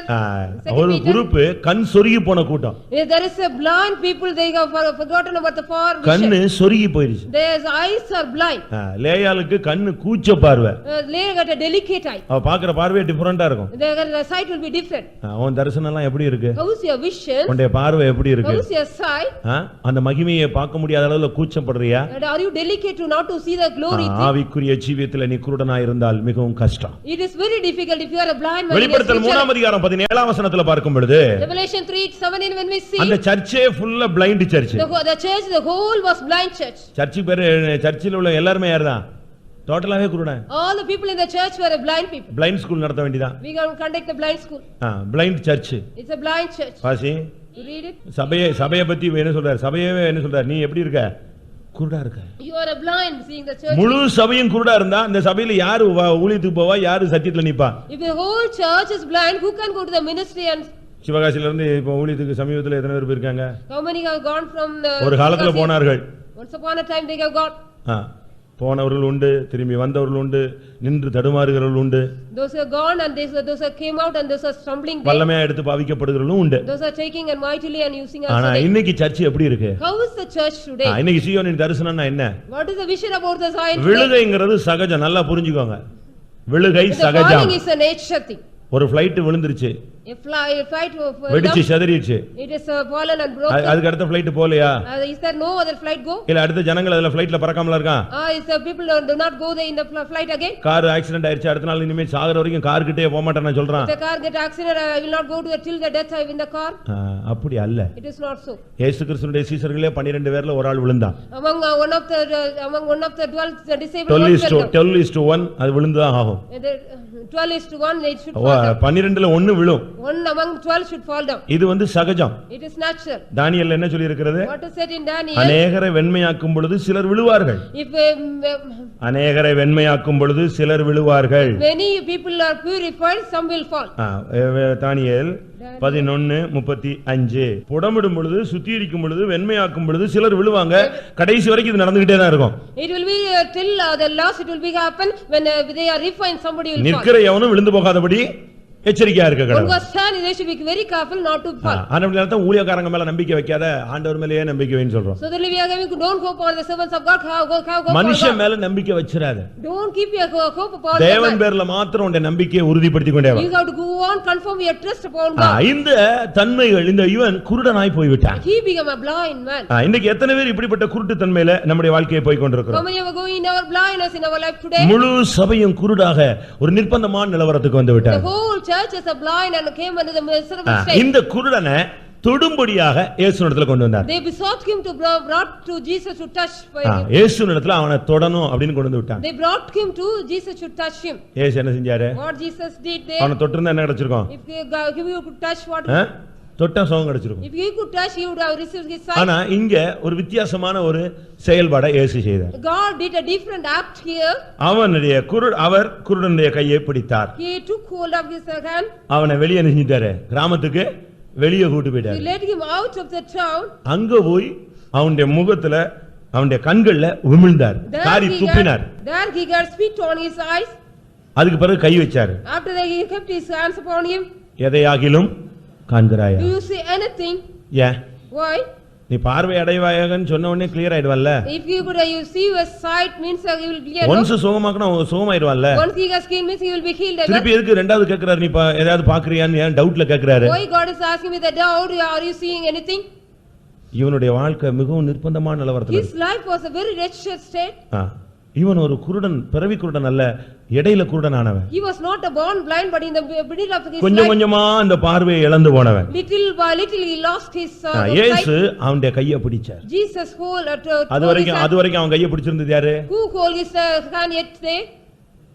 ஒரு குரூப் கண் சொருகி போன கூட்டம். there is a blind people, they have forgotten about the far கண்ணு vision. சொருகி போயிருச்சு. Their eyes are blind. லேயாளுக்கு கண்ணு கூச்ச பார்வை. They got a delicate eye. அவ பாக்குற பார்வை டிஃபரண்டா இருக்கும். Their sight will be different. உன் தரிசனம் எல்லாம் எப்படி இருக்கு? How is your vision? உன்னுடைய பார்வை எப்படி How இருக்கு? is your sight? அந்த மகிமையை பார்க்க முடியாத அளவுல கூச்சப்படுறியா? And are you delicate to not to see the glory? ஆவிக்குரிய ஜீவியத்துல நீ குருடனாய் இருந்தால் மிகவும் கஷ்டம். It is very difficult if you are a blind man. வெளிப்படுத்தல் 3ஆம் அதிகாரம் 17ஆம் வசனத்துல பார்க்கும் பொழுது Revelation 3:17 when we see அந்த சர்ச்சே ஃபுல்லா blind church. the church, the whole was blind church. சர்ச்சுக்கு பேரு, சர்ச்சில் உள்ள எல்லாரும் யார்தான்? டோட்டலாவே குருடன். All the people in the church were a blind people. Blind school நடத்த வேண்டியதான். We can conduct a blind school. Blind church. It's a blind church. பாசி You read it? சபையை பத்தி என்ன சொல்றாரு? சபையே என்ன சொல்றாரு? நீ எப்படி இருக்க? குருடா இருக்க. You are a blind seeing the church. முழு சபையும் குருடா இருந்தா அந்த சபையில யாரு ஊழியத்துக்கு போவா, யாரு சத்தியத்துல நிப்பா? If the whole church is blind, who can go to the ministry and சிவகாசில இருந்து இப்ப ஊழியத்துக்கு சமீபத்துல எத்தனை பேர் போயிருக்காங்க? how many have gone from the ஒரு காலத்துல போனார்கள். Once upon a time they have got. போனவர்கள் உண்டு, திரும்பி வந்தவர்கள் உண்டு, நின்று தடுமாறுகிறவர்கள் உண்டு. Those are gone and those are came out and those are stumbling. வல்லமையா எடுத்து பாவிக்கப்படுகிறவர்களும் உண்டு. Those are taking and mightily and using us. ஆனா இன்னைக்கு சர்ச் எப்படி இருக்கு? How is the church today? இன்னைக்கு சீயோனின் தரிசனம்னா என்ன? What is the vision about the Zion? விழுகைங்கிறது சகஜம், நல்லா புரிஞ்சுக்கோங்க. விழுகை சகஜம். Falling is a nature thing. ஒரு பிளைட் விழுந்துருச்சு, A flight வெடிச்சு சிதறிடுச்சு, it is fallen and broken. அதுக்கு அடுத்த பிளைட் போலையா? Is there no other flight go? இல்ல அடுத்த ஜனங்கள் அதுல பிளைட்ல பறக்காமல இருக்கான்? Is the people do not go there in the flight again? Car accident ஆயிருச்சு, அடுத்த நாள் இனிமே சாகற வரைக்கும் கார் கிட்டே போக மாட்டேன்னு சொல்றான். The car get accident, I will not go to till the death in the car. அப்படி அல்ல. It is not so. இயேசு கிறிஸ்துவினுடைய சீஷர்களே 12 பேர்ல ஒரு ஆள் விழுந்தான். Among one of the 12 disciples 12:1 அது விழுந்துதான் ஆகும். 12:1 it should fall down. 12ல 1 விழும். One among 12 should fall down. இது சகஜம். It is natural. தானியேல் என்ன சொல்லி இருக்கிறது? What is said in Daniel? அநேகரை வெண்மையாக்கும் பொழுது சிலர் விழுவார்கள். If அநேகரை வெண்மையாக்கும் பொழுது சிலர் விழுவார்கள். many people are purified, some will fall. தானியேல் 11:35 புடமிடும் பொழுது சுத்திகரிக்கும் பொழுது வெண்மையாக்கும் பொழுது சிலர் விழுவாங்க. கடைசி வரைக்கும் இது நடந்துகிட்டே தான் இருக்கும். It will be till the last it will be happen when they are refined, somebody will fall. நிற்கிற எவனும் விழுந்து போகாதபடி எச்சரிக்கையா இருக்க கடவுள். One was standing, they should be very careful not to fall. அதனால தான் ஊழியக்காரங்க மேல நம்பிக்கை வைக்காத, ஆண்டவர் மேலயே நம்பிக்கை வைன்னு சொல்றோம். So we are going to don't hope on the servants of God, go மனுஷன் மேல நம்பிக்கை வச்சிராத. Don't keep your hope upon தேவன் பேர்ல மாத்திரம் உன்னுடைய நம்பிக்கையை உறுதிப்படுத்திக் கொண்டே வா. You have to go on, confirm your trust upon God. இந்த தன்மைகள் இந்த இவன் குருடனாய் போய் விட்டான். He became a blind man. இன்னைக்கு எத்தனை பேர் இப்படிப்பட்ட குருட்டு தன்மையில நம்முடைய வாழ்க்கையை போய் கொண்டிருக்கிறோம்? How many are going in our blindness in our life today? முழு சபையும் குருடாக ஒரு நிர்பந்தமான நிலவரத்துக்கு வந்து விட்டார். The whole church is a blind and came under the miserable state. இந்த குருடனை தொடும்படியாக இயேசுவிடத்துல கொண்டு வந்தார். They besought him to brought to Jesus to touch him. இயேசுவிடத்துல அவனை தொடணும் அப்படினு கொண்டு வந்து விட்டாங்க. They brought him to Jesus to touch him. இயேசு என்ன செஞ்சாரு? What Jesus did there? அவனை தொட்டிருந்தா என்ன கிடைச்சிருக்கும்? If you could touch what? தொட்டா சுகம் கிடைச்சிருக்கும். If you could touch, you would have received his sight. ஆனா இங்க ஒரு வித்தியாசமான ஒரு செயல்பாடை இயேசு செய்தார். God did a different act here. அவர் குருடனுடைய கையை பிடித்தார். He took hold of his hand. அவனை வெளியே நிறுத்திட்டாரு, கிராமத்துக்கு வெளியே கூட்டி போயிட்டார். He led him out of the town. அங்க போய் அவனுடைய முகத்துல அவனுடைய கண்கள்ல உமிழ்ந்தார், காரி துப்பினார். There he got spit on his eyes. அதுக்கு பிறகு கை வச்சாரு. After that he kept his hands upon him. எதையாகிலும் காண்கிறாயா? Do you see anything? Yeah. Why? நீ பார்வை அடைவாயகன்னு சொன்ன உடனே clear ஆயிடுவல்ல. If you could you see your sight means you will clear. once சுகமாக்குனா சுகமாயிடுவல்ல. Once he has healed means he will be healed again. திருப்பி எதுக்கு ரெண்டாவது கேக்குறாரு? நீ ஏதாவது பாக்குறியான்னு ஏன் டவுட்ல கேக்குறாரு? Why God is asking with a doubt, are you seeing anything? இவனுடைய வாழ்க்கை மிகவும் நிர்பந்தமான நிலவரத்துல. His life was a very wretched state. இவன் ஒரு குருடன், பிறவி குருடன் அல்ல, இடையில குருடனானவன். He was not a born blind but in the middle of his life. கொஞ்சம் கொஞ்சமா அந்த பார்வையை இழந்து போனவன். Little by little he lost his sight. இயேசு அவனுடைய கையை பிடிச்சார். Jesus hold அது வரைக்கும் அவன் கையை பிடிச்சிருந்தது யாரு? Who hold his hand yet there?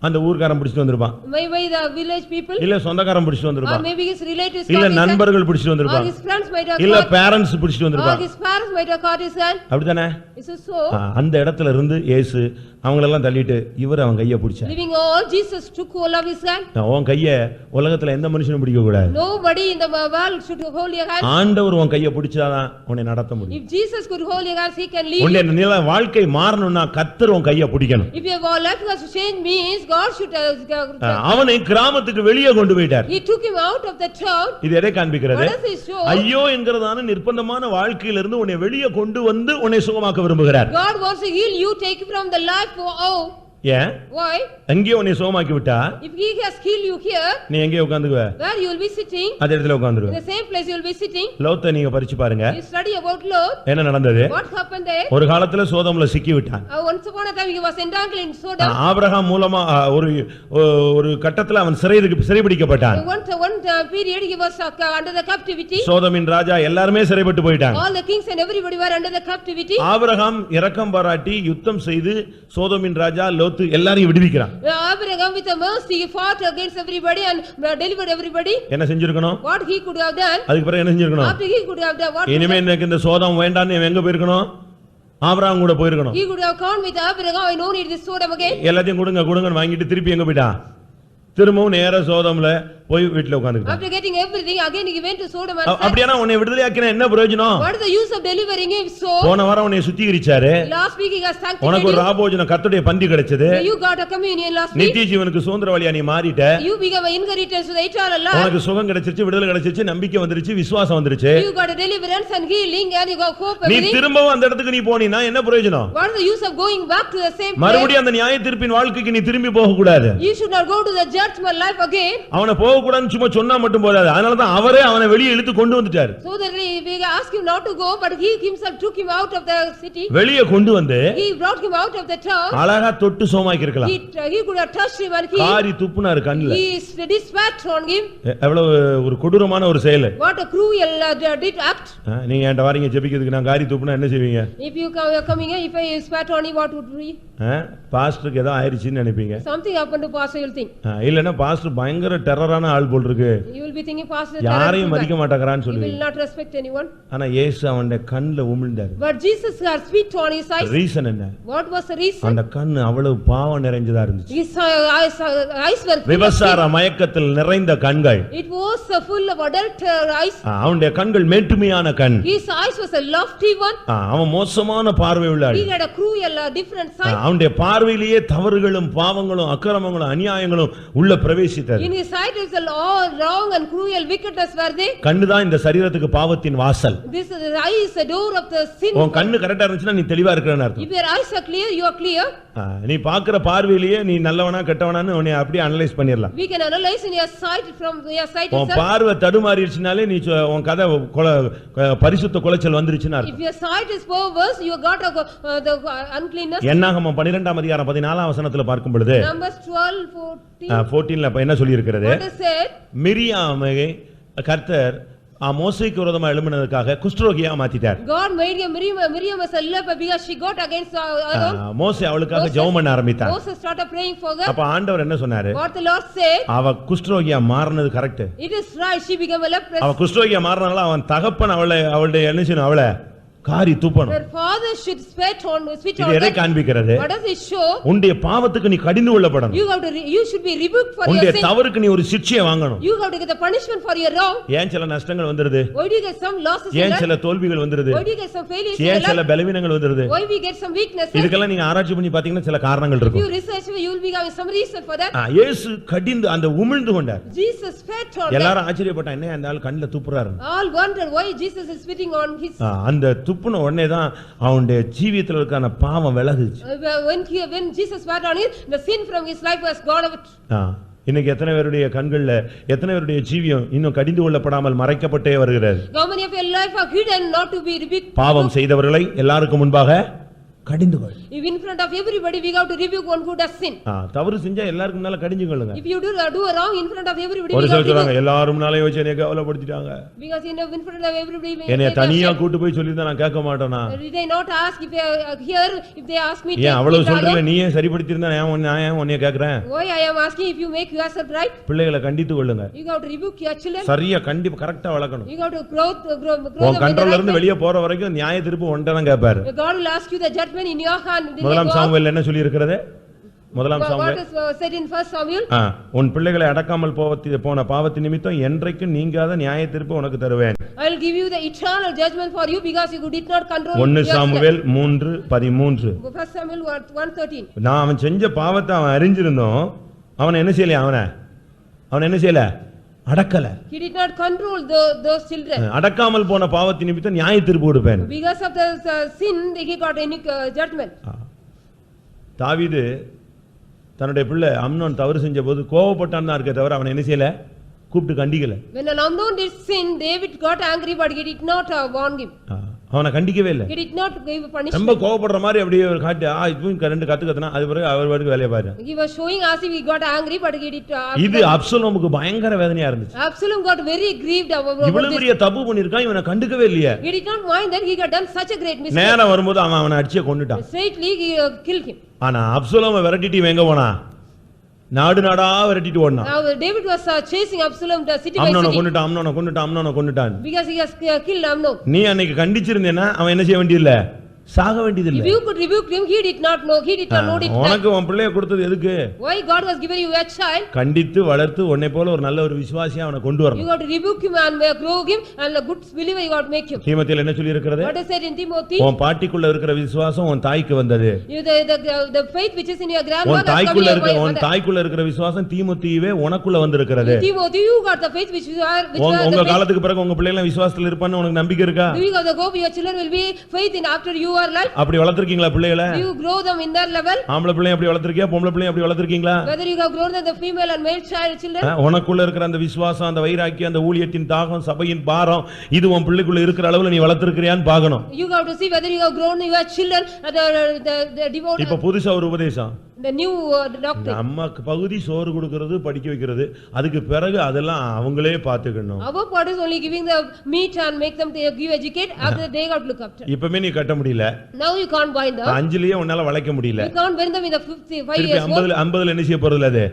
அந்த ஊர்காரன் பிடிச்சிட்டு வந்திருப்பான். Maybe the village people. இல்ல சொந்தக்காரன் பிடிச்சிட்டு வந்திருப்பான். Or maybe his relatives. இல்ல நண்பர்கள் பிடிச்சிட்டு வந்திருப்பான். Or his friends might have. இல்ல parents பிடிச்சிட்டு வந்திருப்பான். Or his parents might have caught his hand. அப்படிதானே? Is it so? அந்த இடத்துல இருந்து இயேசு அவங்களெல்லாம் தள்ளிட்டு இவர் அவன் கையை பிடிச்சார். Leaving all, Jesus took hold of his hand. அவன் கையை உலகத்துல எந்த மனுஷனும் பிடிக்க கூடாது. Nobody in the world should hold your hand. ஆண்டவர் உன் கையை பிடிச்சாதான் உன்னை நடத்த முடியும். If Jesus could hold your hands, he can lead you. உன்னுடைய வாழ்க்கை மாறணும்னா கர்த்தர் உன் கையை பிடிக்கணும். If your life has to change means God should அவனை கிராமத்துக்கு வெளியே கொண்டு போயிட்டார். He took him out of the town. இது எதை காண்பிக்கிறது? What does it show? ஐயோ என்கிறதான நிர்பந்தமான வாழ்க்கையிலிருந்து உன்னை வெளியே கொண்டு வந்து உன்னை சுகமாக்க விரும்புகிறார். God wants to heal you, take you from the life of ஏன்? Why? அங்கே உன்னை சுகமாக்கி விட்டா if he has healed you here, நீ எங்கே உட்கார்ந்துக்குவ? where you will be sitting? அதே இடத்துல உட்கார்ந்துருவ. The same place you will be sitting. லோத்தை நீங்க பரிச்சு பாருங்க. You study about Lot. என்ன நடந்தது? What happened there? ஒரு காலத்துல சோதோம்ல சிக்கி விட்டான். Once upon a time he was entangled in Sodom. Abraham மூலமா ஒரு கட்டத்துல அவன் சிறைபிடிக்கப்பட்டான். One period he was under the captivity. சோதோமின் ராஜா எல்லாரும் சிறைப்பட்டு போயிட்டாங்க. All the kings and everybody were under the captivity. Abraham இரக்கம் பாராட்டி யுத்தம் செய்து சோதோமின் ராஜா லோத்து எல்லாரையும் விடுவிக்கிறான். Abraham with a mercy he fought against everybody and delivered everybody. என்ன செஞ்சிருக்கணும்? What he could have done? அதுக்கு பிறகு என்ன செஞ்சிருக்கணும்? After he could have done what? இனிமே இந்த சோதம் வேண்டாம்னு எங்க போயிருக்கணும்? ஆபிரகாம் கூட போயிருக்கணும். He could have gone with Abraham. I don't need this Sodom again. எல்லாத்தையும் கொடுங்கன்னு வாங்கிட்டு திருப்பி எங்க போயிட்டான்? திரும்பவும் நேர சோதம்ல போய் வீட்ல உட்கார்ந்துட்டான். After getting everything again he went to Sodom and அப்படினா உன்னை விடுதலையாக்கினா என்ன பிரயோஜனம்? What is the use of delivering him so? போன வாரம் உன்னை சுத்திகரிச்சாரு. Last week he got sanctified. உனக்கு ஒரு ராபோஜனம் கர்த்தருடைய பந்தி கிடைச்சது. You got a communion last week. நித்திய ஜீவனுக்கு சுதந்திரவாளியா நீ மாறிட்ட. You became an inheritance to the eternal life. உனக்கு சுகம் கிடைச்சிருச்சு, விடுதலை கிடைச்சிருச்சு, நம்பிக்கை வந்துருச்சு, விசுவாசம் வந்துருச்சு. You got a deliverance and healing and you got hope நீ everything. திரும்பவும் அந்த இடத்துக்கு நீ போனினா என்ன பிரயோஜனம்? What is the use of going back to the same place? மறுபடியும் அந்த நியாய தீர்ப்பின் வாழ்க்கைக்கு நீ திரும்பி போக கூடாது. You should not go to the judgment life again. அவனை போக போக கூடாதுன்னு சும்மா சொன்னா மட்டும் போதாது, அதனாலதான் அவரே அவனை வெளியே இழுத்து கொண்டு வந்துட்டாரு. So that we asked him not to go, but he himself took him out of the city. வெளியே கொண்டு வந்து He brought him out of the town. அழகா தொட்டு சோமாக்கி இருக்கலாம். He could have touched him and காரி துப்புனாரு கண்ணுல. he spat on him. எவ்வளவு ஒரு கொடூரமான ஒரு செயல். What a cruel did act. நீங்க என்கிட்ட வாரீங்க ஜெபிக்கிறதுக்கு, நான் காரி துப்புனா என்ன செய்வீங்க? If you are coming here, if I spat on you, what would be? பாஸ்டருக்கு ஏதோ ஆயிருச்சுன்னு நினைப்பீங்க. Something happened to pastor, you'll think. இல்லன்னா பாஸ்டர் பயங்கர டெரரான ஆள் போல் இருக்கு, You will be thinking pastor யாரையும் மதிக்க மாட்டாங்கறான்னு he சொல்லுவீங்க. will not respect anyone. ஆனா இயேசு அவனுடைய கண்ணுல உமிழ்ந்தார். But Jesus had spit on his eyes. Reason என்ன? What was the reason? அந்த கண்ணு அவ்வளவு பாவம் நிறைஞ்சதா இருந்துச்சு. His eyes were விபசார மயக்கத்தில் நிறைந்த கண்கள். It was full of adult eyes. அவனுடைய கண்கள் மேட்டுமையான கண். His eyes was a lofty one. அவன் மோசமான பார்வை உள்ளாள். He had a cruel different sight. அவனுடைய பார்வையிலேயே தவறுகளும் பாவங்களும் அக்கிரமங்களும் அநியாயங்களும் உள்ள பிரவேசித்தது. In his sight is all wrong and cruel wickedness were there. கண்ணுதான் இந்த சரீரத்துக்கு பாவத்தின் வாசல். This eye is the door of the sin. உன் கண்ணு கரெக்ட்டா இருந்துச்சுனா நீ தெளிவா இருக்கறன்னு அர்த்தம். If your eyes are clear, you are clear. நீ பாக்குற பார்வையிலேயே நீ நல்லவனா கெட்டவனான்னு உன்னை அப்படியே அனலைஸ் பண்ணிரலாம். We can analyze in your sight from your sight itself. உன் பார்வை தடுமாறிடுச்சுனாலே நீ உன் கதை பரிசுத்த குலைச்சல் வந்துருச்சுனா அர்த்தம். If your sight is perverse, you got the uncleanness. என்னாகமம் 12ஆம் அதிகாரம் 14ஆம் வசனத்துல பார்க்கும் பொழுது Numbers 12, 14ல என்ன சொல்லி இருக்கிறது? What is said? மிரியாமை கர்த்தர் மோசேக்கு விரோதமா எழும்பினதுக்காக குஷ்டரோகியா மாத்திட்டார். God made Miriam as a leper because she got against Aaron. மோசே அவளுக்காக ஜெபம் பண்ண ஆரம்பித்தார். Moses started praying for her. அப்ப ஆண்டவர் என்ன சொன்னாரு? What the Lord said? அவ குஷ்டரோகியா மாறினது correct. It is right, she became a leper. அவ குஷ்டரோகியா மாறினால அவன் தகப்பன் அவளுடைய என்ன செய்யணும்? அவளை காரி துப்பணும். Their father should spit on இது எதை காண்பிக்கிறது? What does it show? உன்னுடைய பாவத்துக்கு நீ கடிந்து கொள்ளப்படணும். You should be rebuked for your sin. உன்னுடைய தவறுக்கு நீ ஒரு சிட்சையை வாங்கணும். You have to get the punishment for your wrong. ஏன் சில நஷ்டங்கள் வந்துருது? Why do you get some losses? ஏன் சில தோல்விகள் வந்துருது? Why do you get some failures? ஏன் சில பலவீனங்கள் வந்துருது? Why we get some weaknesses? இதுக்கெல்லாம் நீங்க ஆராய்ச்சி பண்ணி பாத்தீங்கன்னா சில காரணங்கள் If இருக்கும். you research, you will be having some reason for that. இயேசு கடிந்து அந்த உமிழ்ந்து கொண்டார். Jesus spat on them. எல்லாரும் ஆச்சரியப்பட்டா என்ன அந்த ஆள் கண்ணுல துப்புறாரு. All wondered why Jesus is spitting on his. அந்த துப்புன உடனே தான் அவனுடைய ஜீவியத்துல இருக்கான பாவம் விலகுச்சு. When Jesus spat on him, the sin from his life was gone out. இன்னைக்கு எத்தனை பேருடைய கண்கள்ல எத்தனை பேருடைய ஜீவியம் இன்னும் கடிந்து கொள்ளப்படாமல் மறைக்கப்பட்டே வருகிறது. How many of your life are hidden not to be rebuked? பாவம் செய்தவர்களை எல்லாருக்கும் முன்பாக கடிந்து கொள். If in front of everybody we have to rebuke one who does sin. தவறு செஞ்சா எல்லாருக்கும் முன்னால கடிந்து கொள்ளுங்க. If you do a wrong in front of everybody ஒரு சிலர் சொல்றாங்க எல்லாரும் முன்னால வச்சு என்னை கவலைப்படுத்திட்டாங்க. Because in front of everybody என்னை தனியா கூட்டி போய் சொல்லிருந்தா நான் கேட்க மாட்டேனா? Did I not ask if here if they ask me? ஏன் அவ்வளவு சொல்றீங்க, நீயே சரிப்படுத்திருந்தா நான் உன்னைய கேக்குறேன். Why I am asking if you make yourself right? பிள்ளைகளை கண்டித்து கொள்ளுங்க. You have to rebuke your children. சரியா கண்டிப்பா கரெக்ட்டா வளர்க்கணும். You have to grow உன் கண்ட்ரோல்ல இருந்து வெளிய போற வரைக்கும் நியாய தீர்ப்பு ஒன்றை தான் கேட்பாரு. God will ask you the judgment in your hand. முதலாம் சாமுவேல் என்ன சொல்லி இருக்கிறது? முதலாம் Samuel What is said in first Samuel? உன் பிள்ளைகளை அடக்காமல் போன பாவத்தின் நிமித்தம் என்றைக்கும் நீங்காத நியாய தீர்ப்பு உனக்கு தருவேன். I will give you the eternal judgment for you because you did not control. 1 Samuel 3:13. First Samuel 1:13. நான் அவன் செஞ்ச பாவத்தை அவன் அறிஞ்சிருந்தோம், அவன் என்ன செய்யல? அவன் என்ன செய்யல? அடக்கல. He did not control those children. அடக்காமல் போன பாவத்தின் நிமித்தம் நியாய தீர்ப்பு கொடுப்பேன். Because of the sin he got any judgment. தாவீது தன்னுடைய பிள்ளை அம்னோன் தவறு செஞ்ச போது கோபப்பட்டான் தான் இருக்கே தவிர அவன் என்ன செய்யல? கூப்பிட்டு கண்டிக்கல. When Amnon did sin, David got angry but he did not warn him. அவனை கண்டிக்கவே இல்லை. He did not give punishment. ரொம்ப கோபப்படுற மாதிரி அப்படியே ஒரு காட்டி இப்போ ரெண்டு கத்துனா அது பிறகு அவர் பாட்டுக்கு வேலைய பாரு. He was showing as if he got angry but he did. இது அப்சலோமுக்கு பயங்கர வேதனையா இருந்துச்சு. Absalom got very grieved about இவ்வளவு பெரிய தப்பு பண்ணிருக்கான், இவனை கண்டுக்கவே இல்லையே. He did not mind that he had done such a great mistake. நேரா வரும்போது அவனை அடிச்சே கொன்னுட்டான். Straightly he killed him. ஆனா அப்சலோமை விரட்டிட்டு எங்க போனா? நாடு நாடா விரட்டிட்டு ஓடுனான். Now David was chasing Absalom to city by city. அம்னோனை கொன்னுட்டான். Because he has killed Amnon. நீ அன்னைக்கு கண்டிச்சிருந்தேனா அவன் என்ன செய்ய வேண்டியதில்ல? சாக வேண்டியதில்லை. If you could rebuke him, he did not know it. உனக்கு உன் பிள்ளையை கொடுத்தது எதுக்கு? Why God was given you a child? கண்டித்து வளர்த்து உன்னை போல ஒரு நல்ல ஒரு விசுவாசியா அவனை கொண்டு வரணும். You got to rebuke him and grow him and a good believer you got to make him. தீமோத்தேயுல என்ன சொல்லி இருக்கிறது? What is said in Timothy? உன் பாட்டிக்குள்ள இருக்கிற விசுவாசம் உன் தாய்க்கு வந்தது. The faith which is in your grandmother உன் தாய்க்குள்ள இருக்கிற விசுவாசம் தீமோத்தேயுவே உனக்குள்ள வந்திருக்கிறது. Timothy, you got the faith which உங்க காலத்துக்கு பிறகு உங்க பிள்ளைகள் விசுவாசத்துல இருப்பான்னு உனக்கு நம்பிக்கை இருக்கா? Do you have the hope your children will be faith in after you your life? அப்படி வளர்த்திருக்கீங்களா பிள்ளைகளை? Do you grow them in that level? ஆம்பளை பிள்ளைய அப்படி வளர்த்திருக்கியா? பொம்பளை பிள்ளைய அப்படி வளர்த்திருக்கீங்களா? Whether you have grown them the female and male children? உனக்குள்ள இருக்கிற அந்த விசுவாசம், அந்த வைராக்கியம், அந்த ஊழியத்தின் தாகம், சபையின் பாரம், இது உன் பிள்ளைக்குள்ள இருக்கிற அளவுல நீ வளர்த்திருக்கிறியான்னு பார்க்கணும். You have to see whether you have grown your children the devoted. இப்ப புதுசா ஒரு உபதேசம். The new doctrine. நமக்கு பகுதி சோறு கொடுக்கிறது, படிக்க வைக்கிறது. அதுக்கு பிறகு அதெல்லாம் அவங்களே பாத்துக்கணும். Our part is only giving the meat and make them give educate. After they got look after. இப்பமே நீ கட்ட முடியல. Now you can't bind them. அஞ்சிலேயே உன்னால வளைக்க முடியல. You can't bend them in the 55 years. 50 என்ன செய்ய போறது அது?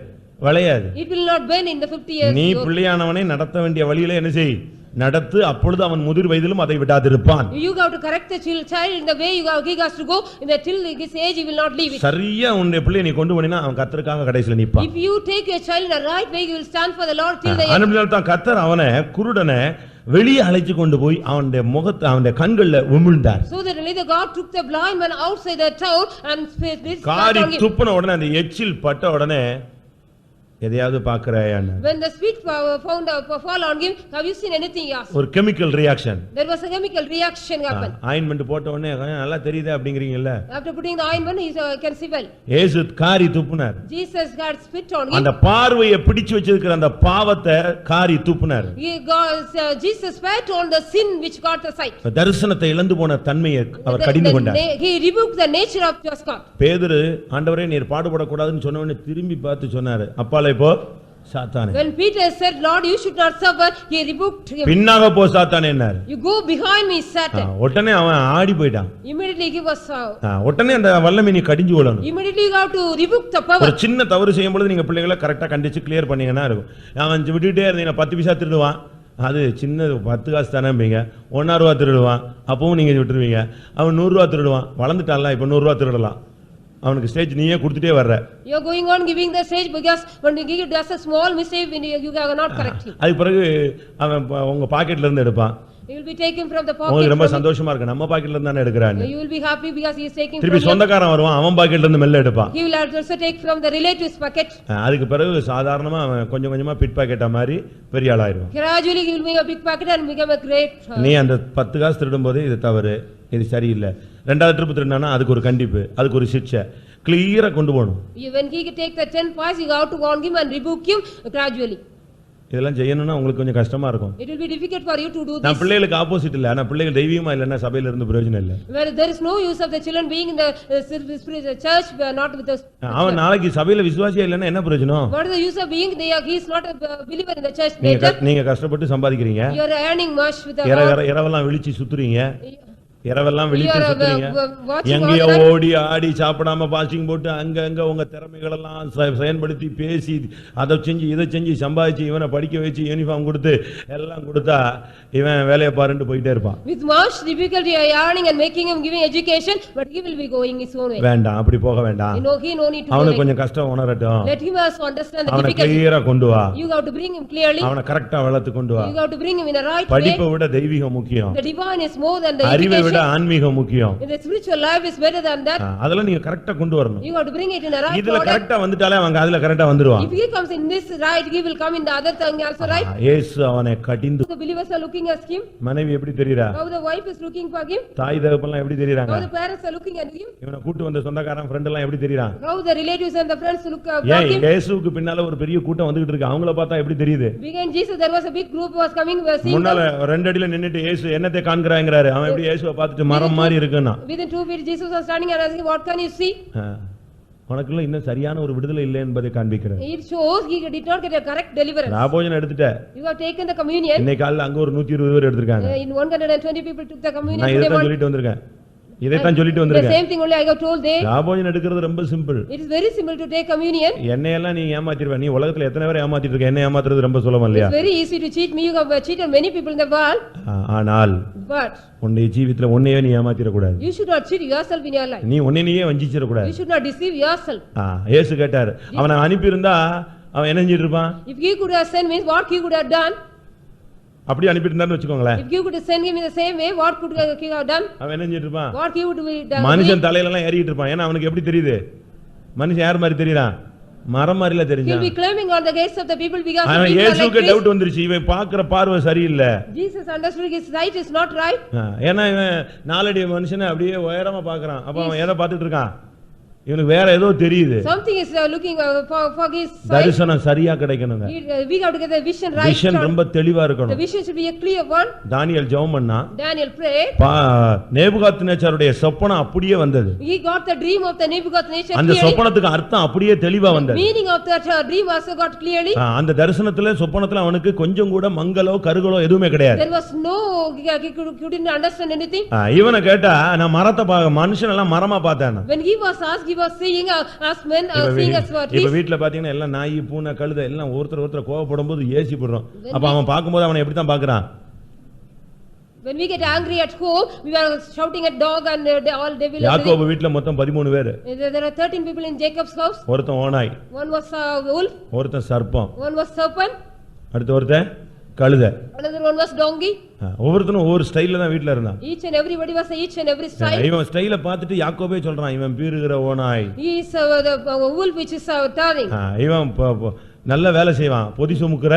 வளையாது. It will not bend in the 50 years. நீ பிள்ளையானவனை நடத்த வேண்டிய வழியில என்ன செய்? நடத்து, அப்பொழுது அவன் முதிர் வயதிலும் அதை விடாதிருப்பான். You have to correct the child in the way he has to go in the till his age he will not leave it. சரியா உன்னுடைய பிள்ளையை நீ கொண்டு போனினா அவன் கர்த்தருக்காக கடைசில நிப்பான். If you take your child in the right way he will stand for the Lord till the end. அனுப்பினால தான் கர்த்தர் அவனை குருடனை வெளியே அழைச்சு கொண்டு போய் அவனுடைய முகத்தை அவனுடைய கண்கள்ல உமிழ்ந்தார். So that the God took the blind man outside the town and spit காரி துப்புன உடனே அந்த எச்சில் பட்ட உடனே எதையாவது பார்க்கறாயான்னு. When the spit found fall on him, have you seen anything? Yes. ஒரு chemical reaction. There was a chemical reaction happened. Ointment போட்ட உடனே நல்லா தெரியுதே அப்படிங்கறீங்கல்ல. After putting the ointment he can see well. இயேசு காரி துப்புனார். Jesus got spit on him. அந்த பார்வையை பிடிச்சு வச்சிருக்கிற அந்த பாவத்தை காரி துப்புனார். Jesus spat on the sin which got the sight. தரிசனத்தை இழந்து போன தன்மையை அவர் கடிந்து கொண்டார். He rebuked the nature of just God. பேதுரு ஆண்டவரே நீர் பாடுபட கூடாதுன்னு சொன்ன உடனே திரும்பி பார்த்து சொன்னாரு, அப்பாலே போ சாத்தானே. When Peter said Lord you should not suffer, he rebuked him. பின்னாக போ சாத்தானே என்றார். You go behind me Satan. உடனே அவன் ஆடி போய்ட்டான். Immediately he was உடனே அந்த வல்லமை நீ கடிஞ்சு ஓடணும். Immediately you have to rebuke the power. ஒரு சின்ன தவறு செய்யும் பொழுது நீங்க பிள்ளைகளை கரெக்ட்டா கண்டிச்சு கிளியர் பண்ணீங்கன்னா இருக்கும். அவன் விட்டுட்டே இருந்தீங்க 10 பைசா திருடுவான், அது சின்ன 10 காசு தானேம்பீங்க, 1 ரூபா திருடுவான், அப்பவும் நீங்க விட்டுருவீங்க. அவன் 100 ரூபா திருடுவான், வளர்ந்துட்டான்ல இப்ப 100 ரூபா திருடலாம். அவனுக்கு ஸ்டேஜ் நீயே கொடுத்துட்டே வர்ற. You are going on giving the stage because when you give it as a small mistake when you are not correcting. அதுக்கு பிறகு அவன் உங்க பாக்கெட்ல இருந்து எடுப்பான். He will be taken from the pocket. உங்களுக்கு ரொம்ப சந்தோஷமா இருக்கு, நம்ம பாக்கெட்ல இருந்து தானே எடுக்கறானே. You will be happy because he is taking from. திருப்பி சொந்தக்காரன் வருவான், அவன் பாக்கெட்ல இருந்து மெல்ல எடுப்பான். He will also take from the relatives pocket. அதுக்கு பிறகு சாதாரணமா அவன் கொஞ்சம் கொஞ்சமா பிட் பாக்கெட்டா மாதிரி பெரிய ஆளா ஆயிடுவான். Gradually he will make a big pocket and become a great. நீ அந்த 10 காசு திருடும்போது இது தவறு, இது சரியில்லை. ரெண்டாவது ட்ரிப் திருடினானா அதுக்கு ஒரு கண்டிப்பு, அதுக்கு ஒரு சிக்ஷை கிளியரா கொண்டு போகணும். When he take the 10 pass you have to warn him and rebuke him gradually. இதெல்லாம் செய்யணும்னா உங்களுக்கு கொஞ்சம் கஷ்டமா இருக்கும். It will be difficult for you to do this. நான் பிள்ளைகளுக்கு ஆப்போசிட் இல்ல, ஆனா பிள்ளைகள் தெய்வீகமா இல்லன்னா சபையில இருந்து பிரயோஜனம் இல்ல. Where there is no use of the children being in the church not with us. அவன் நாளைக்கு சபையில விசுவாசியா இல்லன்னா என்ன பிரயோஜனம்? What is the use of being there? He is not a believer in the church. நீங்க கஷ்டப்பட்டு சம்பாதிக்கிறீங்க. You are earning much with the இரவெல்லாம் விழிச்சு சுத்துறீங்க. இரவெல்லாம் விழித்து சுத்துறீங்க. watching எங்கேயோ ஓடி ஆடி சாப்பிடாம பாசிங் போட்டு அங்க உங்க திறமைகள் எல்லாம் பயன்படுத்தி பேசி அதை செஞ்சு இதை செஞ்சு சம்பாதிச்சு இவனை படிக்க வச்சு யூனிஃபார்ம் கொடுத்து எல்லாம் கொடுத்தா இவன் வேலையை பாருன்னு போயிட்டே இருப்பான். With much difficulty you are earning and making him giving education, but he will be going his own way. வேண்டாம், அப்படி போக வேண்டாம். He no need to. அவனுக்கு கொஞ்சம் கஷ்டம் உணரட்டும். Let him also understand the அவனை difficulty. கிளியரா கொண்டு வா. You have to bring him clearly. அவனை கரெக்ட்டா வளர்த்து கொண்டு வா. You have to bring him in a right way. படிப்பை விட தெய்வீகம் முக்கியம். The divine is more than the அறிவை education. விட ஆன்மீகம் முக்கியம். The spiritual life is better than that. அதெல்லாம் நீங்க கரெக்ட்டா கொண்டு வரணும். You have to bring it in a right way. இதுல கரெக்ட்டா வந்துட்டாலே அவங்க அதுல கரெக்ட்டா வந்துருவான். If he comes in this right, he will come in the other thing also right. இயேசு அவனை கடிந்து. The believers are looking at him. மனைவி எப்படி தெரியுறா? How the wife is looking for him. தாய் தகப்பன்லாம் எப்படி தெரியுறாங்க? How the parents are looking at him. இவனை கூட்டி வந்த சொந்தக்காரன் ஃப்ரெண்ட் எல்லாம் எப்படி தெரியுறான்? How the relatives and the friends look at him. இயேசுவுக்கு பின்னால ஒரு பெரிய கூட்டம் வந்துகிட்டு இருக்கு, அவங்கள பார்த்தா எப்படி தெரியுது? Behind Jesus there was a big group was coming, we are seeing. முன்னால ரெண்டு அடியில நின்னுட்டு இயேசு என்னத்தை காண்கிறாங்கறாரு, அவன் எப்படி இயேசுவை பார்த்துட்டு மரம் மாதிரி இருக்குன்னா. Within 2 feet Jesus was standing and asking what can you see. உனக்குள்ள இன்னும் சரியான ஒரு விடுதலை இல்லை என்பதை காண்பிக்கிறார். It shows he did not get a correct deliverance. ராபோஜனம் எடுத்துட்ட. You have taken the communion. இன்னைக்கு காலையில அங்க ஒரு 120 பேர் எடுத்துட்டாங்க. In 120 people took the communion. நான் இதை தான் சொல்லிட்டு வந்திருக்கேன். இதைத்தான் சொல்லிட்டு வந்திருக்கேன். The same thing only I have told they. ராபோஜனம் எடுக்கிறது ரொம்ப simple. It is very simple to take communion. என்னையெல்லாம் நீ ஏமாத்திடுவ, நீ உலகத்துல எத்தனை பேரை ஏமாத்திட்டு இருக்க, என்ன ஏமாத்துறது ரொம்ப சுலபம் இல்லையா? It's very easy to cheat me, you have cheated many people in the world. ஆனால் But உன்னுடைய ஜீவிதத்துல உன்னையே நீ ஏமாத்திர கூடாது. You should not cheat yourself in your life. நீ உன்னையே வஞ்சிச்சிர கூடாது. You should not deceive yourself. இயேசு கேட்டார், அவனை அனுப்பி இருந்தா அவன் என்ன செஞ்சிட்டு இருப்பான்? If he could have sent means what he could have done. அப்படி அனுப்பி இருந்தான்னு வெச்சுக்கோங்களேன். If you could send him in the same way what could he have done? அவன் என்ன செஞ்சிட்டு இருப்பான்? What he would be done? மனுஷன் தலையில எல்லாம் ஏறிட்டு இருப்பான். ஏன்னா அவனுக்கு எப்படி தெரியுது? மனுஷன் யார் மாதிரி தெரியறான்? மரம் மாதிரில He'll தெரிஞ்சான். be climbing on the gates of the people because ஆனா the people are like இயேசுவுக்கு trees. டவுட் வந்துருச்சு, இவன் பார்க்கிற பார்வை சரியில்லை. Jesus understood his sight is not right. ஏன்னா இவன் நாலடி மனுஷனை அப்படியே உயரமா பார்க்கறான். அப்ப அவன் எதை பார்த்துட்டு இருக்கான்? இவனுக்கு வேற ஏதோ தெரியுது. Something is looking for his sight. தரிசனம் சரியா கிடைக்கணுங்க. We have to get the vision right. Vision ரொம்ப தெளிவா The இருக்கணும். vision should be a clear one. தானியேல் ஜெபம் பண்ணா, Daniel prayed. நேபுகாத்நேச்சாருடைய சொப்பனம் அப்படியே வந்தது. He got the dream of the Nebuchadnezzar அந்த clearly. சொப்பனத்துக்கு அர்த்தம் அப்படியே தெளிவா வந்தது. Meaning of that dream also got clearly. அந்த தரிசனத்துல சொப்பனத்துல அவனுக்கு கொஞ்சம் கூட மங்களோ கருகளோ எதுவுமே கிடையாது. There was no, he couldn't understand anything. இவனை கேட்டா நான் மரத்தை மனுஷன் எல்லாம் மரமா பார்த்தேன். When he was asked, he was saying as men are seeing as what இப்ப வீட்டுல பாத்தீங்கன்னா எல்லாம் நாய் பூனை கழுதை எல்லாம் ஒருத்தர் கோவப்படும் போது ஏசி போடுறோம். அப்ப அவன் பார்க்கும்போது அவனை எப்படித்தான் பாக்குறான்? When we get angry at home, we are shouting at dog and all devil. யாக்கோபு வீட்டுல மொத்தம் 13 பேர். There are 13 people in Jacob's house. ஒருத்தன் ஓநாய், One was wolf, ஒருத்தன் சர்ப்பம், one was serpent, அடுத்து ஒருத்தன் கழுதை. another one was donkey. ஒவ்வொருத்தனும் ஒவ்வொரு ஸ்டைல்ல தான் வீட்டுல இருந்தான். Each and everybody was each and every style. இவன் ஸ்டைல பார்த்துட்டு யாக்கோபே சொல்றான், இவன் பீறுகிற ஓநாய். He is the wolf which is turning. இவன் நல்ல வேலை செய்வான், பொதி சுமக்குற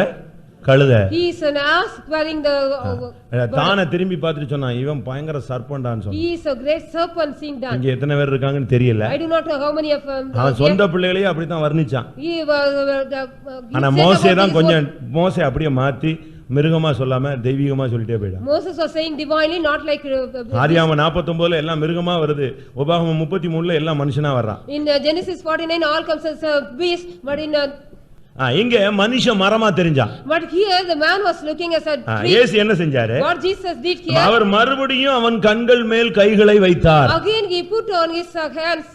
கழுதை. He is an ass wearing the தான திரும்பி பார்த்துட்டு சொன்னான், இவன் பயங்கர சர்ப்பண்டான்னு சொன்னான். he is a great serpent seeing that. இங்க எத்தனை பேர் இருக்காங்கன்னு தெரியல. I do not know how many of them. அவன் சொந்த பிள்ளைகளையே அப்படித்தான் வர்ணிச்சான். He was ஆனா மோசே தான் கொஞ்சம் மோசே அப்படியே மாத்தி மிருகமா சொல்லாம தெய்வீகமா சொல்லிட்டே போயிடான். Moses was saying divinely, not like ஆதியாகமம் 49ல எல்லாம் மிருகமா வருது, உபாகமம் 33ல எல்லாம் மனுஷனா வர்றான். in Genesis 49 all comes as a beast, but in இங்க மனுஷன் மரமா தெரிஞ்சான். but here the man was looking as a tree. இயேசு என்ன செஞ்சாரு? What Jesus did here, அவர் மறுபடியும் அவன் கண்கள் மேல் கைகளை வைத்தார். again he put on his hands.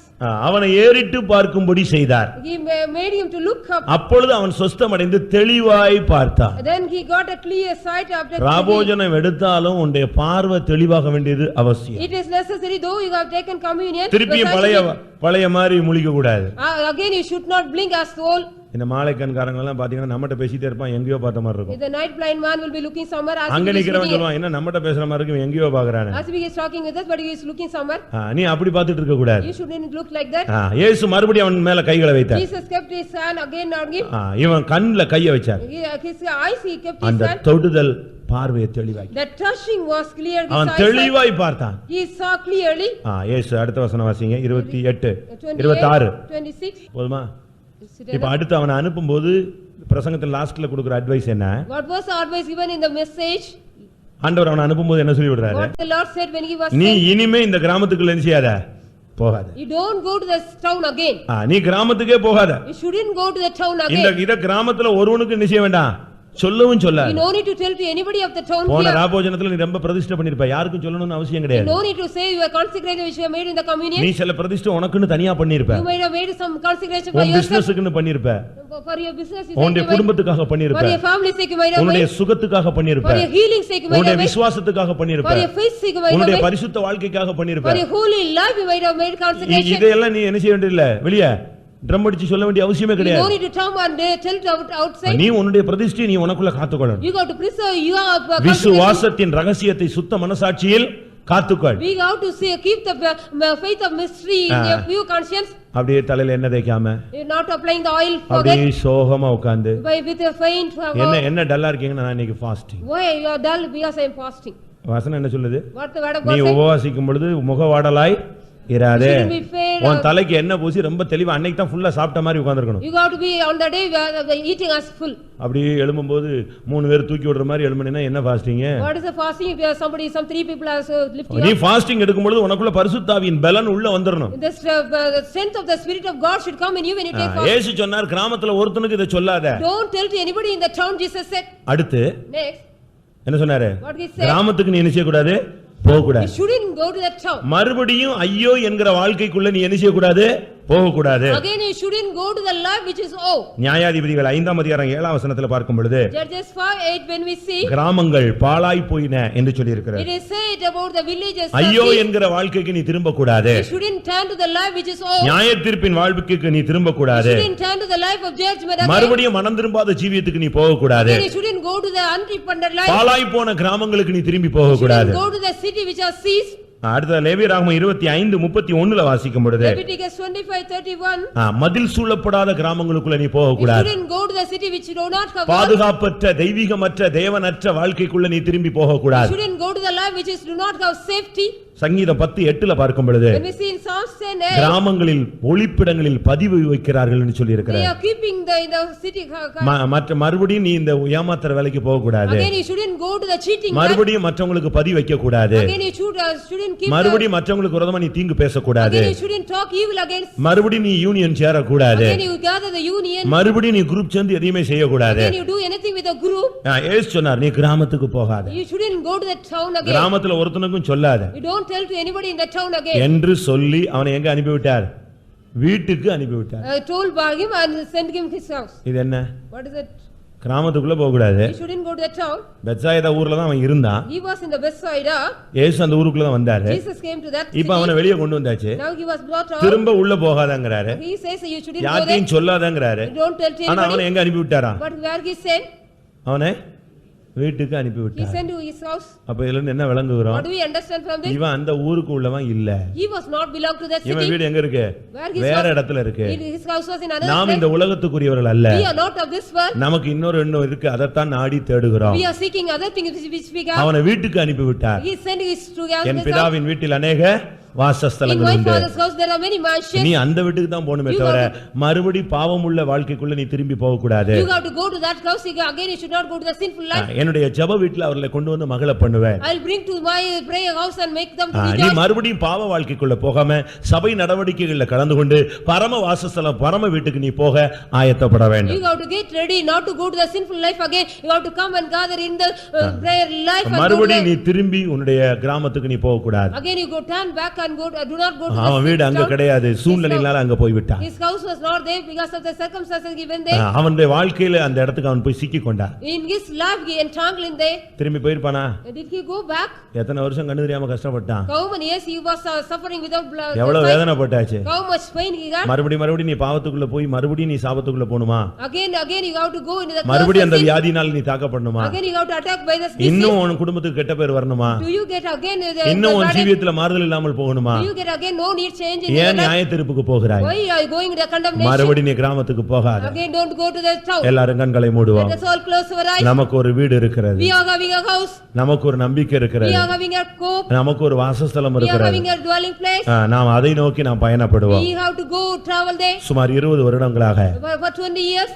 அவனை ஏறிட்டு பார்க்கும்படி செய்தார். He made him to look up. அப்பொழுது அவன் சொஸ்தமடைந்து தெளிவாய் பார்த்தான். Then he got a clear sight after. ராபோஜனம் எடுத்தாலும் உன்னுடைய பார்வை தெளிவாக வேண்டியது அவசியம். It is necessary though you have taken communion. திருப்பியும் பழைய மாதிரி முழிக்க கூடாது. Again you should not blink as old. இந்த மாலை கண்காரங்க எல்லாம் பாத்தீங்கன்னா நம்மட்ட பேசிட்டே இருப்பான், எங்கேயோ பார்த்த மாதிரி இருக்கும். The night blind man will be looking somewhere as அங்க நிக்கிறவன் சொல்லுவான், என்ன நம்மட்ட பேசுற மாதிரி இருக்கு, எங்கேயோ பாக்குறானே. As he is talking with us, but he is looking somewhere. நீ அப்படி பார்த்துட்டு இருக்க கூடாது. You shouldn't look like that. இயேசு மறுபடியும் அவன் மேல கைகளை வைத்தார். Jesus kept his hand again on him. இவன் கண்ணுல கையை வச்சார். His eyes he kept his அந்த hand. தொடுதல் பார்வையை தெளிவாக்கி. The touching was clear. அவன் தெளிவாய் பார்த்தான். He saw clearly. இயேசு அடுத்த வசனம் வாசிங்க, 28 26 26. போதுமா? இப்ப அடுத்து அவனை அனுப்பும்போது பிரசங்கத்துல லாஸ்ட்ல கொடுக்கிற அட்வைஸ் என்ன? What was the advice given in the message? ஆண்டவர் அவனை அனுப்பும்போது என்ன சொல்லி விடுறாரு? What the Lord said when he was நீ இனிமே இந்த கிராமத்துக்குள்ள என்ன செய்யாத, போகாத. You don't go to the town again. நீ கிராமத்துக்கே போகாத. You shouldn't go to the town again. இந்த கிராமத்துல ஒருவனுக்கு என்ன செய்ய வேண்டாம், சொல்லவும் சொல்லாத. You no need to tell to anybody of the town போன here. ராபோஜனத்துல நீ ரொம்ப பிரதிஷ்டை பண்ணிருப்ப, யாருக்கும் சொல்லணும்னு அவசியம் You கிடையாது. no need to say you are consecrated which you have made in the communion. நீ சில பிரதிஷ்டை உனக்குன்னு தனியா பண்ணிருப்ப. You might have made some consecration for உன் yourself. பிசினஸ்க்குன்னு பண்ணிருப்ப. For your business you உன்னுடைய குடும்பத்துக்காக பண்ணிருப்ப. for your family sake you might have உன்னுடைய made. சுகத்துக்காக பண்ணிருப்ப. For your healing sake you might உன்னுடைய have made. விசுவாசத்துக்காக பண்ணிருப்ப. For your faith sake you might have உன்னுடைய made. பரிசுத்த வாழ்க்கைக்காக பண்ணிருப்ப. For your holy life you might have made consecration. இதெல்லாம் நீ என்ன செய்ய வேண்டியதில்லை, வெளியே ட்ரம் அடிச்சு சொல்ல வேண்டிய அவசியமே You no கிடையாது. need to come and tell it outside. நீ உன்னுடைய பிரதிஷ்டை நீ உனக்குள்ள காத்துக்கொள்ளணும். You got to preserve your consecration. விசுவாசத்தின் ரகசியத்தை சுத்த மனசாட்சியில் காத்துக்கொள். We have to say keep the faith of mystery in your pure conscience. அப்படியே தலையில எண்ணெய் தேய்க்காம, You're not applying the oil for அப்படியே that. சோகமா உட்கார்ந்து, With a faint. என்ன டல்லா இருக்கீங்கன்னா நான் இன்னைக்கு fasting. Why you are dull? Because I am fasting. வசனம் என்ன சொல்லுது? What the word of நீ God says? உபவாசிக்கும் பொழுது முகவாடலாய் இராதே. You shouldn't be fair. உன் தலைக்கு எண்ணெய் பூசி ரொம்ப தெளிவா அன்னைக்கு தான் ஃபுல்லா சாப்பிட்ட மாதிரி உட்கார்ந்திருக்கணும். You got to be on the day where eating as full. அப்படியே எழும்பும்போது 3 பேர் தூக்கி விடுற மாதிரி எழும்பினா என்ன fasting? What is the fasting? If you are somebody, some 3 people are lifting நீ up. ஃபாஸ்டிங் எடுக்கும் பொழுது உனக்குள்ள பரிசுத்தாவியின் பலன் உள்ள வந்துறணும். The strength of the Spirit of God should come in you when you take fast. இயேசு சொன்னார், கிராமத்துல ஒருத்தனுக்கு இத சொல்லாத. Don't tell to anybody in the town, Jesus said. அடுத்து Next, என்ன சொன்னாரு? what he said? கிராமத்துக்கு நீ என்ன செய்ய கூடாது, போக You கூடாது. shouldn't go to that town. மறுபடியும் ஐயோ என்கிற வாழ்க்கைக்குள்ள நீ என்ன செய்ய கூடாது, போக கூடாது. Again you shouldn't go to the life which is நியாயாதிபதிகள் 5ஆம் அதிகாரம் 7ஆம் வசனத்துல பார்க்கும் பொழுது Judges 5:8 when we see கிராமங்கள் பாழாய் போயின என்று சொல்லி இருக்கிறார். it is said about the villages. ஐயோ என்கிற வாழ்க்கைக்கு நீ திரும்ப கூடாது. You shouldn't turn to the life which is நியாயத்தீர்ப்பின் வாழ்க்கைக்கு நீ திரும்ப You கூடாது. shouldn't turn to the life of judgment again. மறுபடியும் மனம் திரும்பாத ஜீவியத்துக்கு நீ போக கூடாது. Again you shouldn't go to the unrepentant life. பாழாய் போன கிராமங்களுக்கு நீ திரும்பி போக You shouldn't கூடாது. go to the city which are seized. அடுத்த லேவியராகமம் 25:31 வாசிக்கும் பொழுது Leviticus 25:31. மதில் சூழப்படாத கிராமங்களுக்குள்ள நீ போக You கூடாது. shouldn't go to the city which you do not have wall. பாதுகாப்பற்ற தெய்வீகமற்ற தேவனற்ற வாழ்க்கைக்குள்ள நீ திரும்பி போக You கூடாது. shouldn't go to the life which is do not have safety. சங்கீதம் 10:8 பார்க்கும் பொழுது When we see in Psalms 10:8, கிராமங்களில் ஒளிப்பிடங்களில் பதிவு வைக்கிறார்கள் என்று சொல்லி they இருக்கிறார். are keeping in the city. மற்ற மறுபடியும் நீ இந்த ஏமாத்துற வேலைக்கு போக கூடாது. Again you shouldn't go to the cheating. மறுபடியும் மற்றவங்களுக்கு பதிவு வைக்க கூடாது. Again you shouldn't keep. மறுபடியும் மற்றவங்களுக்கு விரோதமா நீ தீங்கு பேசக்கூடாது. Again you shouldn't talk evil against. மறுபடியும் நீ யூனியன் சேர கூடாது. Again you gather the union. மறுபடியும் நீ குரூப் சேர்ந்து எதையுமே செய்ய கூடாது. Again you do anything with a group. ஏசு சொன்னார் நீ கிராமத்துக்கு போகாத. You shouldn't go to the town again. கிராமத்துல ஒருத்தனுக்கும் சொல்லாத You don't tell to anybody in the town again. என்று சொல்லி அவனை எங்க அனுப்பிவிட்டார்? வீட்டுக்கு அனுப்பிவிட்டார். Told by him and sent him his house. இது என்ன? What is it? கிராமத்துக்குள்ள போக கூடாது. You shouldn't go to the town. Bethsaida ஊர்ல தான் அவன் இருந்தான். He was in the Bethsaida. இயேசு அந்த ஊருக்குள்ள தான் வந்தாரு. Jesus came to that இப்போ அவனை வெளிய கொண்டு வந்தாச்சு. Now he was brought out. திரும்ப உள்ள போகாதங்கறாரு. He says you shouldn't go there. யார்ட்டையும் சொல்லாதங்கறாரு. You don't tell to ஆனா அவனை anybody. எங்க அனுப்பி விட்டாரா? But where he sent? அவனை வீட்டுக்கு அனுப்பி He விட்டார். sent to his house. அப்ப இதுல இருந்து என்ன விளங்குகிறோம்? What do we understand from this? இவன் அந்த ஊருக்கு உள்ளவன் இல்ல. He was not belong to that இவன் city. வீடு எங்க இருக்கு? Where his வேற house? இடத்துல இருக்கு. His house was in another நாம் place. இந்த உலகத்துக்குரியவர்கள் அல்ல. We are not of this world. நமக்கு இன்னொரு இருக்கு அதைத்தான் நாடி தேடுகிறோம். We are seeking other things which we got. அவனை வீட்டுக்கு அனுப்பி விட்டார். He sent his to என் பிதாவின் வீட்டில் அநேக In வாசஸ்தலங்கள் my உண்டு. father's house there are many mansions. நீ அந்த வீட்டுக்கு தான் போகணுமே You தவிர மறுபடி பாவமுள்ள வாழ்க்கைக்குள்ள நீ திரும்பி போக கூடாது. You have to go to that house again. You should not go to the sinful life. என்னுடைய ஜெப வீட்டில் அவர்களை கொண்டு வந்து மகள பண்ணுவேன். I'll bring to my prayer house and make them to நீ rejoice. மறுபடியும் பாவ வாழ்க்கைக்குள்ள போகாம சபை நடவடிக்கைகளில் கலந்து கொண்டு பரம வாசஸ்தலம் பரம வீட்டுக்கு நீ போக ஆயத்தப்பட வேண்டும். You have to get ready not to go to the sinful life again. You have to come and gather in the prayer life and go மறுபடியும் நீ there. திரும்பி உன்னுடைய கிராமத்துக்கு நீ போக கூடாது. Again you go turn back and go do not go to அவன் வீடு the அங்க town. கிடையாது, சூழ்நிலையினால அங்க போய் விட்டான். His house was not there because of the circumstances given there. அவனுடைய வாழ்க்கையில அந்த இடத்துக்கு அவன் போய் சிக்கி கொண்டான். In his life he entangled in there. திரும்பி போயிருப்பானா? Did he go back? எத்தனை வருஷம் கண்ணு தெரியாம கஷ்டப்பட்டான். How many years he was suffering without blood? எவ்வளவு வேதனைப்பட்டாச்சு. How much pain he got? மறுபடியும் நீ பாவத்துக்குள்ள போய் மறுபடியும் நீ சாபத்துக்குள்ள போணுமா? Again you have to go into the மறுபடியும் அந்த curse of sin. வியாதினால நீ தாக்கப்படணுமா? Again you have to attack by the disease. இன்னும் உன் குடும்பத்துக்கு கெட்ட பேர் வரணுமா? Do you get again இன்னும் உன் burden? ஜீவியத்துல மாறுதல் இல்லாமல் போகணுமா? Do you get again no need change in your ஏன் life? நியாயத்தீர்ப்புக்கு போகிறாய்? Why are you going to the condemnation? மறுபடியும் நீ கிராமத்துக்கு போகாத. Again don't go to the town. எல்லாரும் கண்களை மூடுவோம். Let us all close our eyes. நமக்கு ஒரு வீடு இருக்கிறது. We are having a house. நமக்கு ஒரு நம்பிக்கை We இருக்கிறது. are having a hope. நமக்கு ஒரு வாசஸ்தலம் We are இருக்கிறது. having a dwelling place. நாம் அதை நோக்கி நாம் பயணப்படுவோம். We have to go travel there. சுமார் 20 வருடங்களாக For 20 years.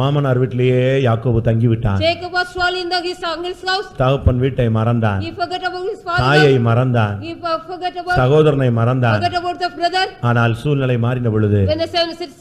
மாமனார் வீட்டிலேயே யாக்கோபு தங்கி விட்டான். Jacob was dwelling in his uncle's house. தகப்பன் வீட்டை மறந்தான். He forgot about his father. தாயை மறந்தான். He forgot about சகோதரனை மறந்தான். forgot about the brother. ஆனால் சூழ்நிலை மாறின பொழுது When the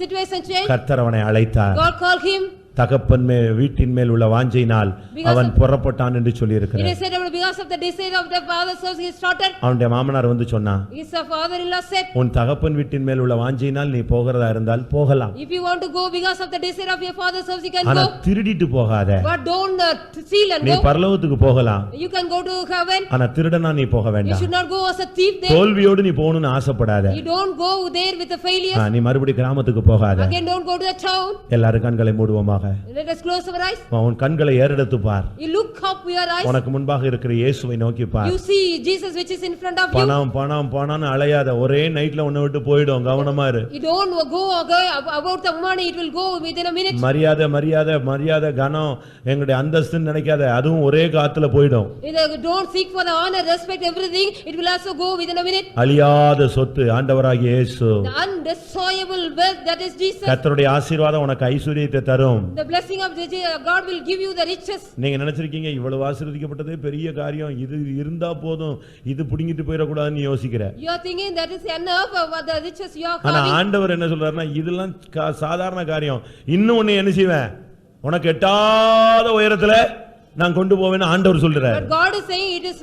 situation changed, கர்த்தர் அவனை அழைத்தார். God called him. தகப்பன் வீட்டின் மேல் உள்ள வாஞ்சையினால் அவன் புறப்பட்டான் என்று சொல்லி It இருக்கிறார். is said because of the desire of the father's house he started. அவனுடைய மாமனார் வந்து சொன்னான், His father-in-law said, உன் தகப்பன் வீட்டின் மேல் உள்ள வாஞ்சையினால் நீ போகிறதா இருந்தால் போகலாம். if you want to go because of the desire of your father's house you can ஆனா go. திருடிட்டு போகாத. But don't steal and நீ go. பரலோகத்துக்கு போகலாம். You can go to heaven. ஆனா திருடனா நீ போக You வேண்டாம். should not go as a thief there. தோல்வியோடு நீ போகணும்னு ஆசைப்படாத. You don't go there with the failures. நீ மறுபடியும் கிராமத்துக்கு போகாத. Again don't go to the town. எல்லாரும் கண்களை மூடுவோமாக. Let us close our eyes. உன் கண்களை ஏறெடுத்து பார். You look up your eyes. உனக்கு முன்பாக இருக்கிற இயேசுவை நோக்கி பார். You see Jesus which is in front of you. பணம் அலையாத, ஒரே நைட்ல உன்னை விட்டு போயிடும், கவனமா இரு. You don't go about the money, it will go within a minute. மரியாதை கனம் எங்களுடைய அந்தஸ்துன்னு நினைக்காத, அதுவும் ஒரே காத்துல போயிடும். Don't seek for the honor, respect, everything, it will also go within a minute. அழியாத சொத்து ஆண்டவராகிய இயேசு. The undestroyable wealth, that is Jesus. கர்த்தருடைய ஆசீர்வாதம் உனக்கு ஐஸ்வரியத்தை தரும். The blessing of God will give you the riches. நீங்க நினைச்சிருக்கீங்க இவ்வளவு ஆசீர்வதிக்கப்பட்டதே பெரிய காரியம், இது இருந்தா போதும், இது புடிங்கிட்டு போயிட கூடாதுன்னு யோசிக்கிற. You are thinking that is enough of the riches you are ஆனா having. ஆண்டவர் என்ன சொல்றாருன்னா இதெல்லாம் சாதாரண காரியம், இன்னும் ஒன்னு என்ன செய்வேன், உனக்கு எட்டாத உயரத்துல நான் கொண்டு போவேன்னு ஆண்டவர் சொல்றார். But God is saying it is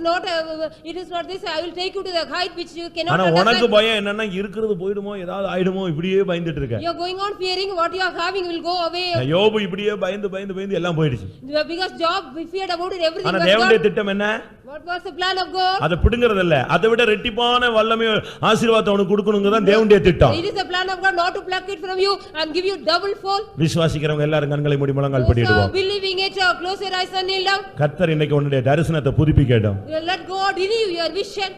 not this, I will take you to the height which you cannot ஆனா understand. உனக்கு பயம் என்னன்னா இருக்கிறது போய்டுமோ, ஏதாவது ஆயிடுமோ, இப்படியே பயந்துட்டு இருக்க. You are going on fearing what you are having will go away. யோபு இப்படியே பயந்து எல்லாம் போயிடுச்சு. Because Job feared about it, everything ஆனா was தேவனுடைய gone. திட்டம் என்ன? What was the plan of God? அதை பிடுங்கிறது இல்ல, அதை விட ரெட்டிப்பான வல்லமை ஆசீர்வாதத்தை உனக்கு கொடுக்கணும்ங்கறது தான் தேவனுடைய திட்டம். It is the plan of God not to pluck it from you and give you double fold. விசுவாசிக்கிறவங்க எல்லாரும் கண்களை மூடி முழங்கால் படிடுவோம். Believing it, close your eyes and kneel down. கர்த்தர் இன்னைக்கு உன்னுடைய தரிசனத்தை புதுப்பிக்கட்டும். Let God renew your vision.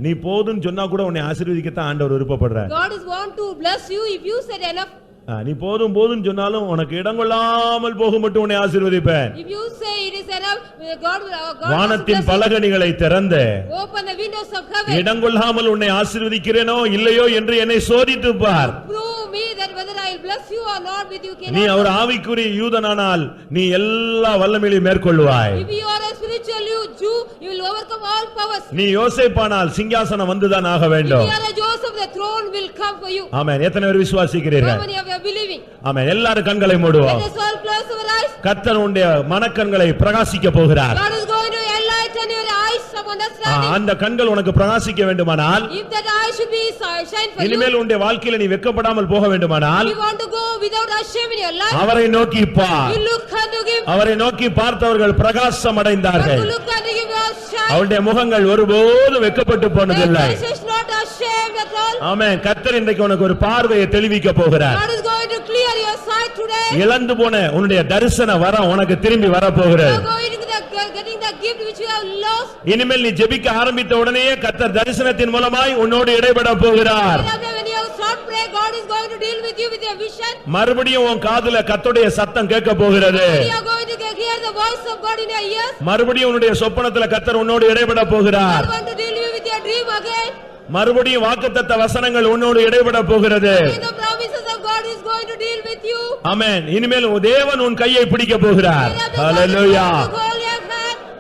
நீ போதும்னு சொன்னா கூட உன்னை ஆசீர்வதிக்கத்தான் ஆண்டவர் விருப்பப்படுறார். God is want to bless you if you said enough. நீ போதும் போதும்னு சொன்னாலும் உனக்கு இடம் கொள்ளாமல் போக மட்டும் உன்னை ஆசீர்வதிப்பேன். If you say it is enough, God வானத்தின் பலகணிகளை திறந்து open the windows of heaven. இடம் கொள்ளாமல் உன்னை ஆசீர்வதிக்கிறேனோ இல்லையோ என்று என்னை சோதித்து பார். Prove me that whether I will bless you or not with you cannot. நீ ஒரு ஆவிக்குரிய யூதனானால் நீ எல்லா வல்லமையிலும் மேற்கொள்வாய். If you are a spiritual Jew, you will overcome all powers. நீ யோசேப்பானால் சிங்காசனம் வந்துதான் ஆக வேண்டும். If you are a Joseph, the throne will come for you. ஆமென். எத்தனை பேர் விசுவாசிக்கிறீர்கள்? How many of you are believing? ஆமென். எல்லாரும் கண்களை மூடுவோம். Let us all close our eyes. கர்த்தர் உன்னுடைய மனக்கண்களை பிரகாசிக்க போகிறார். God is going to enlighten your eyes of understanding. அந்த கண்கள் உனக்கு பிரகாசிக்க வேண்டுமானால், If that eye should be shine for you, இனிமேல் உன்னுடைய வாழ்க்கையில நீ வெட்கப்படாமல் போக வேண்டுமானால், you want to go without a shame in your life, அவரை நோக்கி பார். you look unto him. அவரை நோக்கி பார்த்தவர்கள் பிரகாசம் அடைந்தார்கள். You look unto him, you are shine. அவருடைய முகங்கள் ஒருபோதும் வெட்கப்பட்டு போனதில்லை. Their face is not ashamed at all. ஆமென். கர்த்தர் இன்றைக்கு உனக்கு ஒரு பார்வையை தெளிவிக்க போகிறார். God is going to clear your sight today. இழந்து போன உன்னுடைய தரிசன வரம் உனக்கு திரும்பி வர You போகிறது. are going to getting the gift which you have lost. இனிமேல் நீ ஜெபிக்க ஆரம்பித்த உடனேயே கர்த்தர் தரிசனத்தின் மூலமாய் உன்னோடு இடைபட போகிறார். When you start pray, God is going to deal with you with your vision. மறுபடியும் உன் காதுல கர்த்தருடைய சத்தம் கேட்க போகிறது. You are going to hear the voice of God in your ears. மறுபடியும் உன்னுடைய சொப்பனத்துல கர்த்தர் உன்னோடு இடைபட போகிறார். God want to deal you with your dream again. மறுபடியும் வாக்குத்தத்த வசனங்கள் உன்னோடு இடைபட போகிறது. The promises of God is going to deal with you. ஆமென். இனிமேல் தேவன் உன் கையை பிடிக்க போகிறார். ஹalleluya.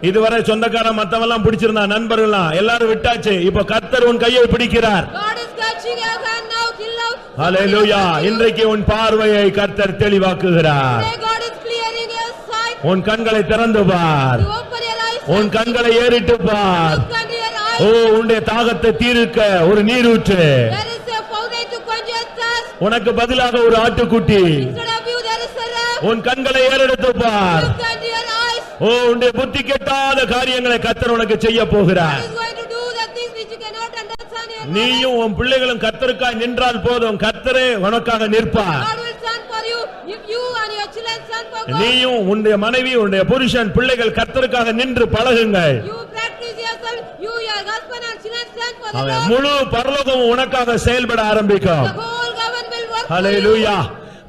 இதுவரை சொந்தக்காரன் மத்தவெல்லாம் பிடிச்சிருந்தா நண்பர்கள்லாம் எல்லாரும் விட்டாச்சு. இப்போ கர்த்தர் உன் கையை பிடிக்கிறார். God is catching your hand now till now. ஹalleluya. இன்றைக்கு உன் பார்வையை கர்த்தர் தெளிவாக்குகிறார். Today God is clearing your sight. உன் கண்களை திறந்து பார். You open your eyes. உன் கண்களை ஏறிட்டு பார். Look unto your eyes. ஓ உன்னுடைய தாகத்தை தீர்க்க ஒரு நீரூற்று. There is a fountain to quench your thirst. உனக்கு பதிலாக ஒரு ஆட்டுக்குட்டி. Instead of you there is a ram. உன் கண்களை ஏறெடுத்து பார். Look unto your eyes. ஓ உன்னுடைய புத்தி கெட்டாத காரியங்களை கர்த்தர் உனக்கு செய்ய போகிறார். God is going to do the things which you cannot understand in your நீயும் உன் பிள்ளைகளும் கர்த்தருக்காய் நின்றால் போதும், கர்த்தரே உனக்காக நிற்பார். God will stand for you if you and your children stand for God. நீயும் உன்னுடைய மனைவி உன்னுடைய புருஷன் பிள்ளைகள் கர்த்தருக்காக நின்று பழகுங்கள். You practice yourself, you, your husband and children stand for the அவன் Lord. முழு பரலோகமும் உனக்காக செயல்பட ஆரம்பிக்கும். The whole heaven will work for you. ஹalleluya.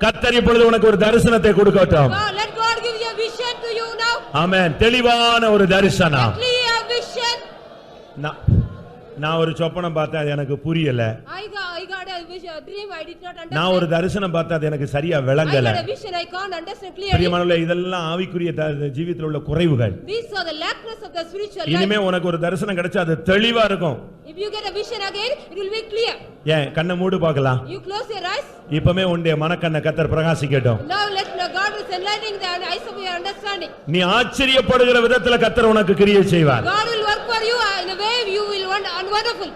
கர்த்தர் இப்பொழுது உனக்கு ஒரு தரிசனத்தை கொடுக்கட்டும். Let God give you a vision to you now. ஆமென். தெளிவான ஒரு தரிசனம். Clear vision. நான் ஒரு சொப்பனம் பார்த்தேன், அது எனக்கு புரியல. I got a vision, a dream I did not understand. நான் ஒரு தரிசனம் பார்த்தேன், அது எனக்கு சரியா I விளங்கல. got a vision, I can't understand clearly. பிரியமானவர்களே, இதெல்லாம் ஆவிக்குரிய ஜீவிதத்தில் உள்ள குறைவுகள். These are the lackness of the spiritual life. இனிமே உனக்கு ஒரு தரிசனம் கிடைச்சா அது தெளிவா இருக்கும். If you get a vision again, it will be clear. ஏன் கண்ணை மூடு பார்க்கலாம். You close your eyes. இப்பமே உன்னுடைய மனக்கண்ணை கர்த்தர் பிரகாசிக்கட்டும். Now let God is enlightening the eyes of your understanding. நீ ஆச்சரியப்படுகிற விதத்துல கர்த்தர் உனக்கு கிரியை செய்வார். God will work for you in a way you will want wonderful.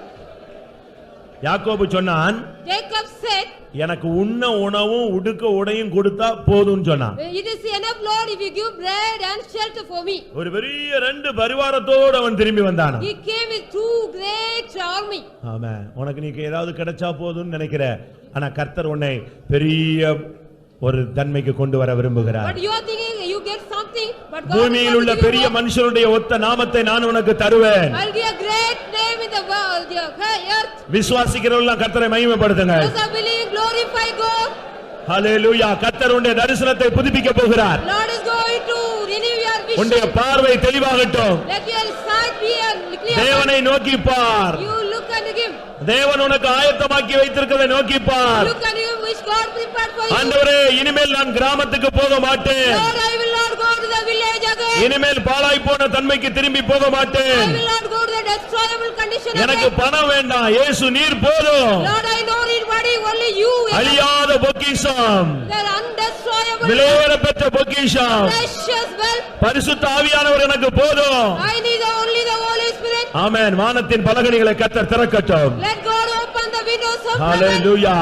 யாக்கோபு சொன்னான், Jacob said, எனக்கு உண்ண உணவும் உடுக்க உடையும் கொடுத்தா போதும்னு சொன்னான். it is enough Lord if you give bread and shelter for me. ஒரு பெரிய 2 பரிவாரத்தோடு அவன் திரும்பி வந்தான். He came with 2 great army. ஆமென். உனக்கு நீ ஏதாவது கிடைச்சா போதும்னு நினைக்கிற, ஆனா கர்த்தர் உன்னை பெரிய ஒரு தன்மைக்கு கொண்டு வர விரும்புகிறார். But you are thinking you get something, but God பூமியில் உள்ள பெரிய மனுஷனுடைய ஒத்த நாமத்தை நான் உனக்கு தருவேன். I'll give a great name in the world, the earth. விசுவாசிக்கிறவர்கள் கர்த்தரை மகிமைப்படுத்துங்க. Those are believing, glorify God. ஹalleluya. கர்த்தர் உன்னுடைய தரிசனத்தை புதுப்பிக்க போகிறார். Lord is going to renew your vision. உன்னுடைய பார்வை தெளிவாகட்டும். Let your sight be clear. தேவனை நோக்கி பார். You look unto him. தேவன் உனக்கு ஆயத்தமாக்கி வைத்திருக்கிறதை நோக்கி பார். Look unto him which God prepared for you. ஆண்டவரே, இனிமேல் நான் கிராமத்துக்கு போக மாட்டேன். Lord, I will not go to the village again. இனிமேல் பாழாய் போன தன்மைக்கு திரும்பி போக மாட்டேன். I will not go to the destroyable condition எனக்கு again. பணம் வேண்டாம், இயேசு நீர் போதும். Lord, I don't need money, only you. அழியாத பொக்கிஷம், The undestroyable, விலையேறப்பெற்ற பொக்கிஷம், precious wealth. பரிசுத்த ஆவியானவர் எனக்கு போதும். I need only the Holy Spirit. ஆமென். வானத்தின் பலகணிகளை கர்த்தர் திறக்கட்டும். Let God open the windows of heaven. ஹalleluya.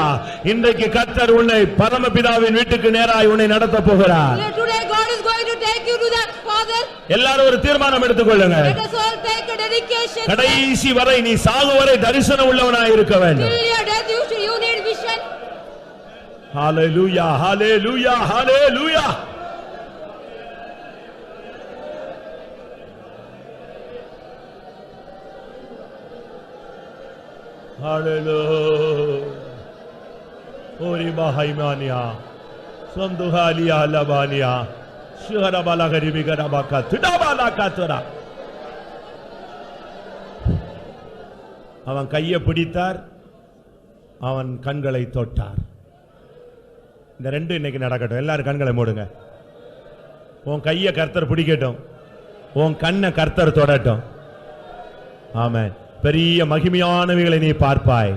இன்றைக்கு கர்த்தர் உன்னை பரமபிதாவின் வீட்டுக்கு நேராய் உன்னை நடத்த போகிறார். Today God is going to take you to that Father. எல்லாரும் ஒரு தீர்மானம் எடுத்துக்கொள்ளுங்க. Let us all take a dedication. கடைசி வரை நீ சாகு வரை தரிசனம் உள்ளவனாய் இருக்க வேண்டும். Till your death you need vision. Hallelujah, hallelujah, hallelujah. Hallelujah. Ori bahaimania. Sanduhalia labania. Shuharabala garibigara tudabala katura. அவன் கையை பிடித்தார், அவன் கண்களை தொட்டார். இந்த ரெண்டு இன்னைக்கு நடக்கட்டும். எல்லாரும் கண்களை மூடுங்க. உன் கையை கர்த்தர் பிடிக்கட்டும், உன் கண்ணை கர்த்தர் தொடட்டும். ஆமென். பெரிய மகிமையானவைகளை நீ பார்ப்பாய்.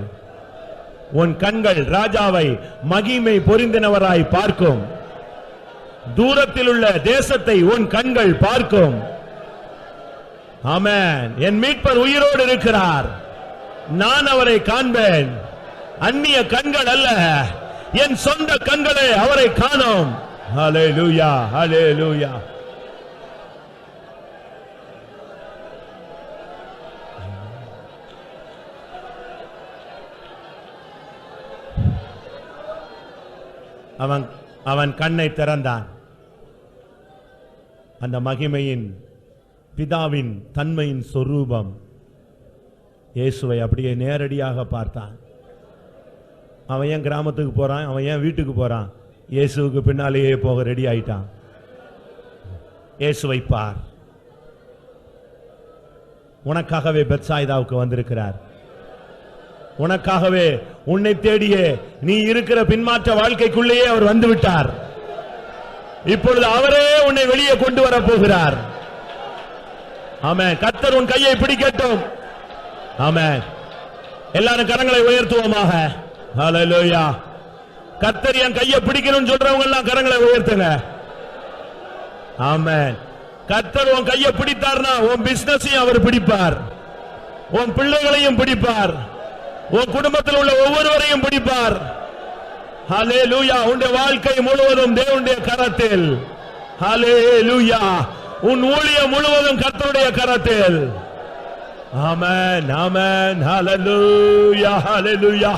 உன் கண்கள் ராஜாவை மகிமை பொருந்தினவராய் பார்க்கும். தூரத்தில் உள்ள தேசத்தை உன் கண்கள் பார்க்கும். ஆமென். என் மீட்பர் உயிரோடு இருக்கிறார், நான் அவரை காண்பேன். அந்நிய கண்கள் அல்ல, என் சொந்த கண்களே அவரை காணும். ஹல்லேலூயா, ஹல்லேலூயா. அவன் கண்ணை திறந்தான். அந்த மகிமையின் பிதாவின் தன்மையின் சொரூபம் இயேசுவை அப்படியே நேரடியாக பார்த்தான். அவன் ஏன் கிராமத்துக்கு போறான், அவன் ஏன் வீட்டுக்கு போறான்? இயேசுவுக்கு பின்னாலேயே போக ரெடி ஆயிட்டான். இயேசுவை பார். உனக்காகவே பெத்சாயிதாவுக்கு வந்திருக்கிறார். உனக்காகவே உன்னை தேடியே நீ இருக்கிற பின்மாற்ற வாழ்க்கைக்குள்ளேயே அவர் வந்து விட்டார். இப்பொழுது அவரே உன்னை வெளியே கொண்டு வர போகிறார். ஆமென். கர்த்தர் உன் கையை பிடிக்கட்டும். ஆமென். எல்லாரும் கரங்களை உயர்த்துவோமாக. ஹல்லேலூயா. கர்த்தர் என் கையை பிடிக்கணும்னு சொல்றவங்க எல்லாம் கரங்களை உயர்த்துங்க. ஆமென். கர்த்தர் உன் கையை பிடித்தார்னா உன் பிசினஸையும் அவர் பிடிப்பார், உன் பிள்ளைகளையும் பிடிப்பார், உன் குடும்பத்தில் உள்ள ஒவ்வொருவரையும் பிடிப்பார். ஹல்லேலூயா. உன்னுடைய வாழ்க்கை முழுவதும் தேவனுடைய கரத்தில். ஹல்லேலூயா. உன் ஊழியம் முழுவதும் கர்த்தருடைய கரத்தில். ஆமென், ஆமென். ஹல்லேலூயா, ஹல்லேலூயா.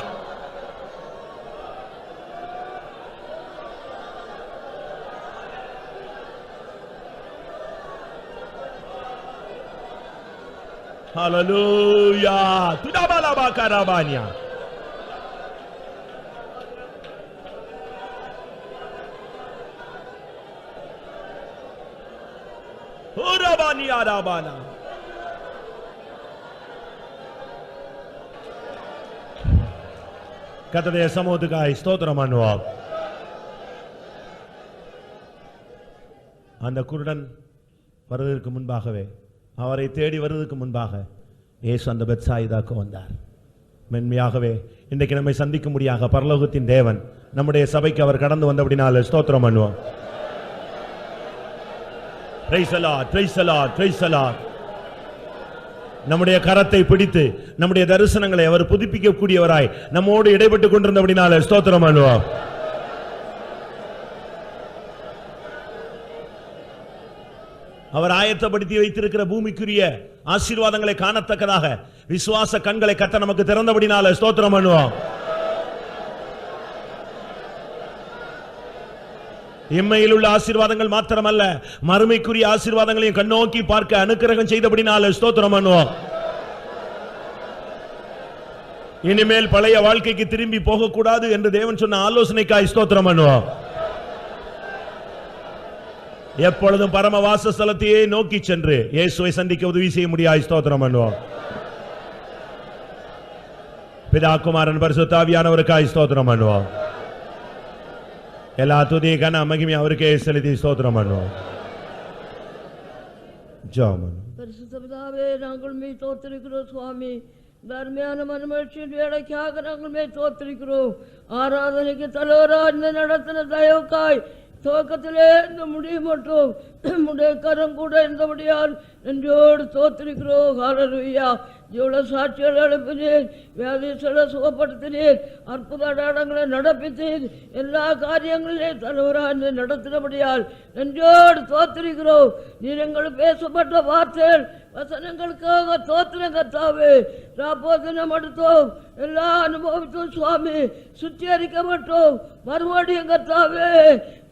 ஹல்லேலூயா. துடாபலபா கரபானியா. ஓரபானியா ராபானா. கர்த்தருடைய சமூகத்துக்காய் ஸ்தோத்திரம் பண்ணுவோம். அந்த குருடன் வருவதற்கு முன்பாகவே, அவரை தேடி வருவதற்கு முன்பாக இயேசு அந்த பெத்சாயிதாக்கு வந்தார். மென்மையாகவே இன்றைக்கு நம்மை சந்திக்கும்படியாக பரலோகத்தின் தேவன் நம்முடைய சபைக்கு அவர் கடந்து வந்தபடினால ஸ்தோத்திரம் பண்ணுவோம். Praise the Lord, praise the Lord, praise the Lord. நம்முடைய கரத்தை பிடித்து நம்முடைய தரிசனங்களை அவர் புதுப்பிக்கக்கூடியவராய் நம்மோடு இடைப்பட்டுக் கொண்டிருந்தபடினால ஸ்தோத்திரம் பண்ணுவோம். அவர் ஆயத்தப்படுத்தி வைத்திருக்கிற பூமிக்குரிய ஆசீர்வாதங்களை காணத்தக்கதாக விசுவாச கண்களை கர்த்தர் நமக்கு திறந்தபடினால ஸ்தோத்திரம் பண்ணுவோம். இம்மையில் உள்ள ஆசீர்வாதங்கள் மாத்திரமல்ல, மறுமைக்குரிய ஆசீர்வாதங்களையும் கண்ணோக்கி பார்க்க அனுக்கிரகம் செய்தபடினால ஸ்தோத்திரம் பண்ணுவோம். இனிமேல் பழைய வாழ்க்கைக்கு திரும்பி போகக்கூடாது என்று தேவன் சொன்ன ஆலோசனைக்காய் ஸ்தோத்திரம் பண்ணுவோம். எப்பொழுதும் பரம வாசஸ்தலத்தையே நோக்கி சென்று இயேசுவை சந்திக்க உதவி செய்ய முடியாது. ஸ்தோத்திரம் பண்ணுவோம். பிதா குமாரன் பரிசுத்த ஆவியானவருக்காய் ஸ்தோத்திரம் பண்ணுவோம். எல்லா துதி கன மகிமை அவருக்கே செலுத்தி ஸ்தோத்திரம் பண்ணுவோம். ஜெபம். பரிசுத்த பிதாவே, நாங்கள் மே தோத்திருக்கிறோம் சுவாமி. தர்மையான மனமகிழ்ச்சியின் வேலைக்காக நாங்கள் மே தோத்திருக்கிறோம். ஆராதனைக்கு தலைவரா இந்த நடத்தின தயவுக்காய் துவக்கத்திலே இந்த முடிவு மட்டும் உடைய கரம் கூட இருந்தபடியால் நன்றோடு தோத்திருக்கிறோம். ஹல்லேலூயா. இவ்வளவு சாட்சிகள் எழுப்பினேன், வியாதிகளை சுகப்படுத்தினேன், அற்புத அடையாளங்களை நடப்பித்தேன், எல்லா காரியங்களிலே தலைவராக நடத்தினபடியால் நன்றோடு தோத்திருக்கிறோம். நீர் எங்களுக்கு பேசப்பட்ட வார்த்தைகள் வசனங்களுக்காக தோத்திரம் கர்த்தாவே. ராப்போதனம் எடுத்தோம், எல்லாம் அனுபவித்தோம் சுவாமி, சுத்திகரிக்கப்பட்டோம். மறுபடியும் கர்த்தாவே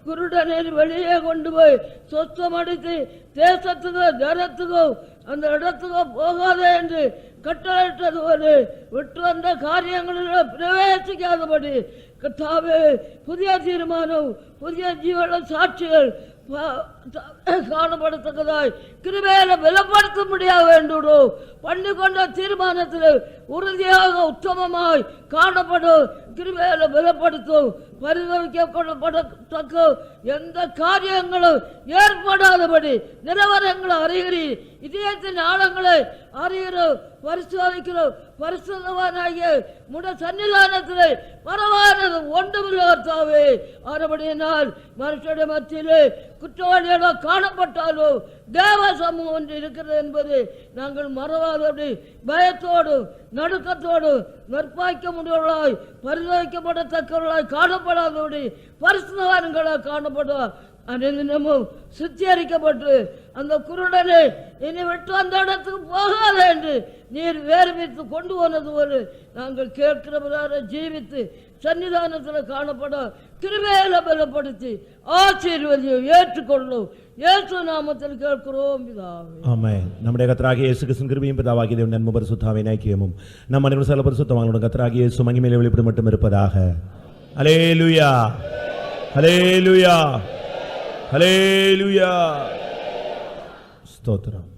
குருடனை வெளியே கொண்டு போய் சொஸ்தமடித்து தேசத்துக்கோ ஜனத்துக்கோ அந்த இடத்துக்கோ போகாதே என்று கட்டளையிட்டது போது விட்டு வந்த காரியங்களில் பிரவேசிக்காதபடி கர்த்தாவே புதிய தீர்மானம் புதிய ஜீவன சாட்சிகள் காணப்படத்தக்கதாய் கிருபையில பலப்படுத்த முடிய வேண்டும். பண்ணி கொண்ட தீர்மானத்தில் உறுதியாக உத்தமமாய் காணப்படும் கிருபையில பலப்படுத்தும். பரிதவிக்கப்படத்தக்க எந்த காரியங்களும் ஏற்படாதபடி நிலவரங்களை அறிகிறீர். இதயத்தின் ஆழங்களை அறிகிறோம், பரிசோதிக்கிறோம். பரிசுத்தவானாகிய முட சன்னிதானத்திலே பரவானது ஒன்றுமில்லாத்தாவே ஆனபடியினால் மனுஷனுடைய மத்தியிலே குற்றவாளியாக காணப்பட்டாலோ தேவ சமூகம் ஒன்று இருக்கிறது என்பது நாங்கள் மறவாதபடி பயத்தோடு நடுக்கத்தோடு நற்பாய்க்க முடியவர்களாய் பரிசோதிக்கப்படத்தக்கவர்களாய் காணப்படாதபடி பரிசுத்தவான்களாக காணப்படுவார். அனைதினமும் சுத்திகரிக்கப்பட்டு அந்த குருடனை இனி விட்டு அந்த இடத்துக்கு போகாத என்று நீர் வேறுவித்து கொண்டு போனது போல நாங்கள் கேட்கிறவராக ஜீவித்து சன்னிதானத்தில் காணப்பட கிருபையில பலப்படுத்தி ஆசீர்வதியும் ஏற்றுக்கொள்ளும். இயேசு நாமத்தில் கேட்கிறோம் பிதாவே. ஆமென். நம்முடைய கர்த்தராகிய இயேசு கிறிஸ்துவின் கிருபையும் பிதாவாகிய தேவன் நன்மை பரிசுத்தாவின் ஐக்கியமும் நம்ம அனைவரும் சகல பரிசுத்தவான்களுடன் கர்த்தராகிய இயேசு மகிமையிலே வெளிப்படும் மட்டும் இருப்பதாக. ஹல்லேலூயா, ஹல்லேலூயா, ஹல்லேலூயா. ஸ்தோத்திரம்.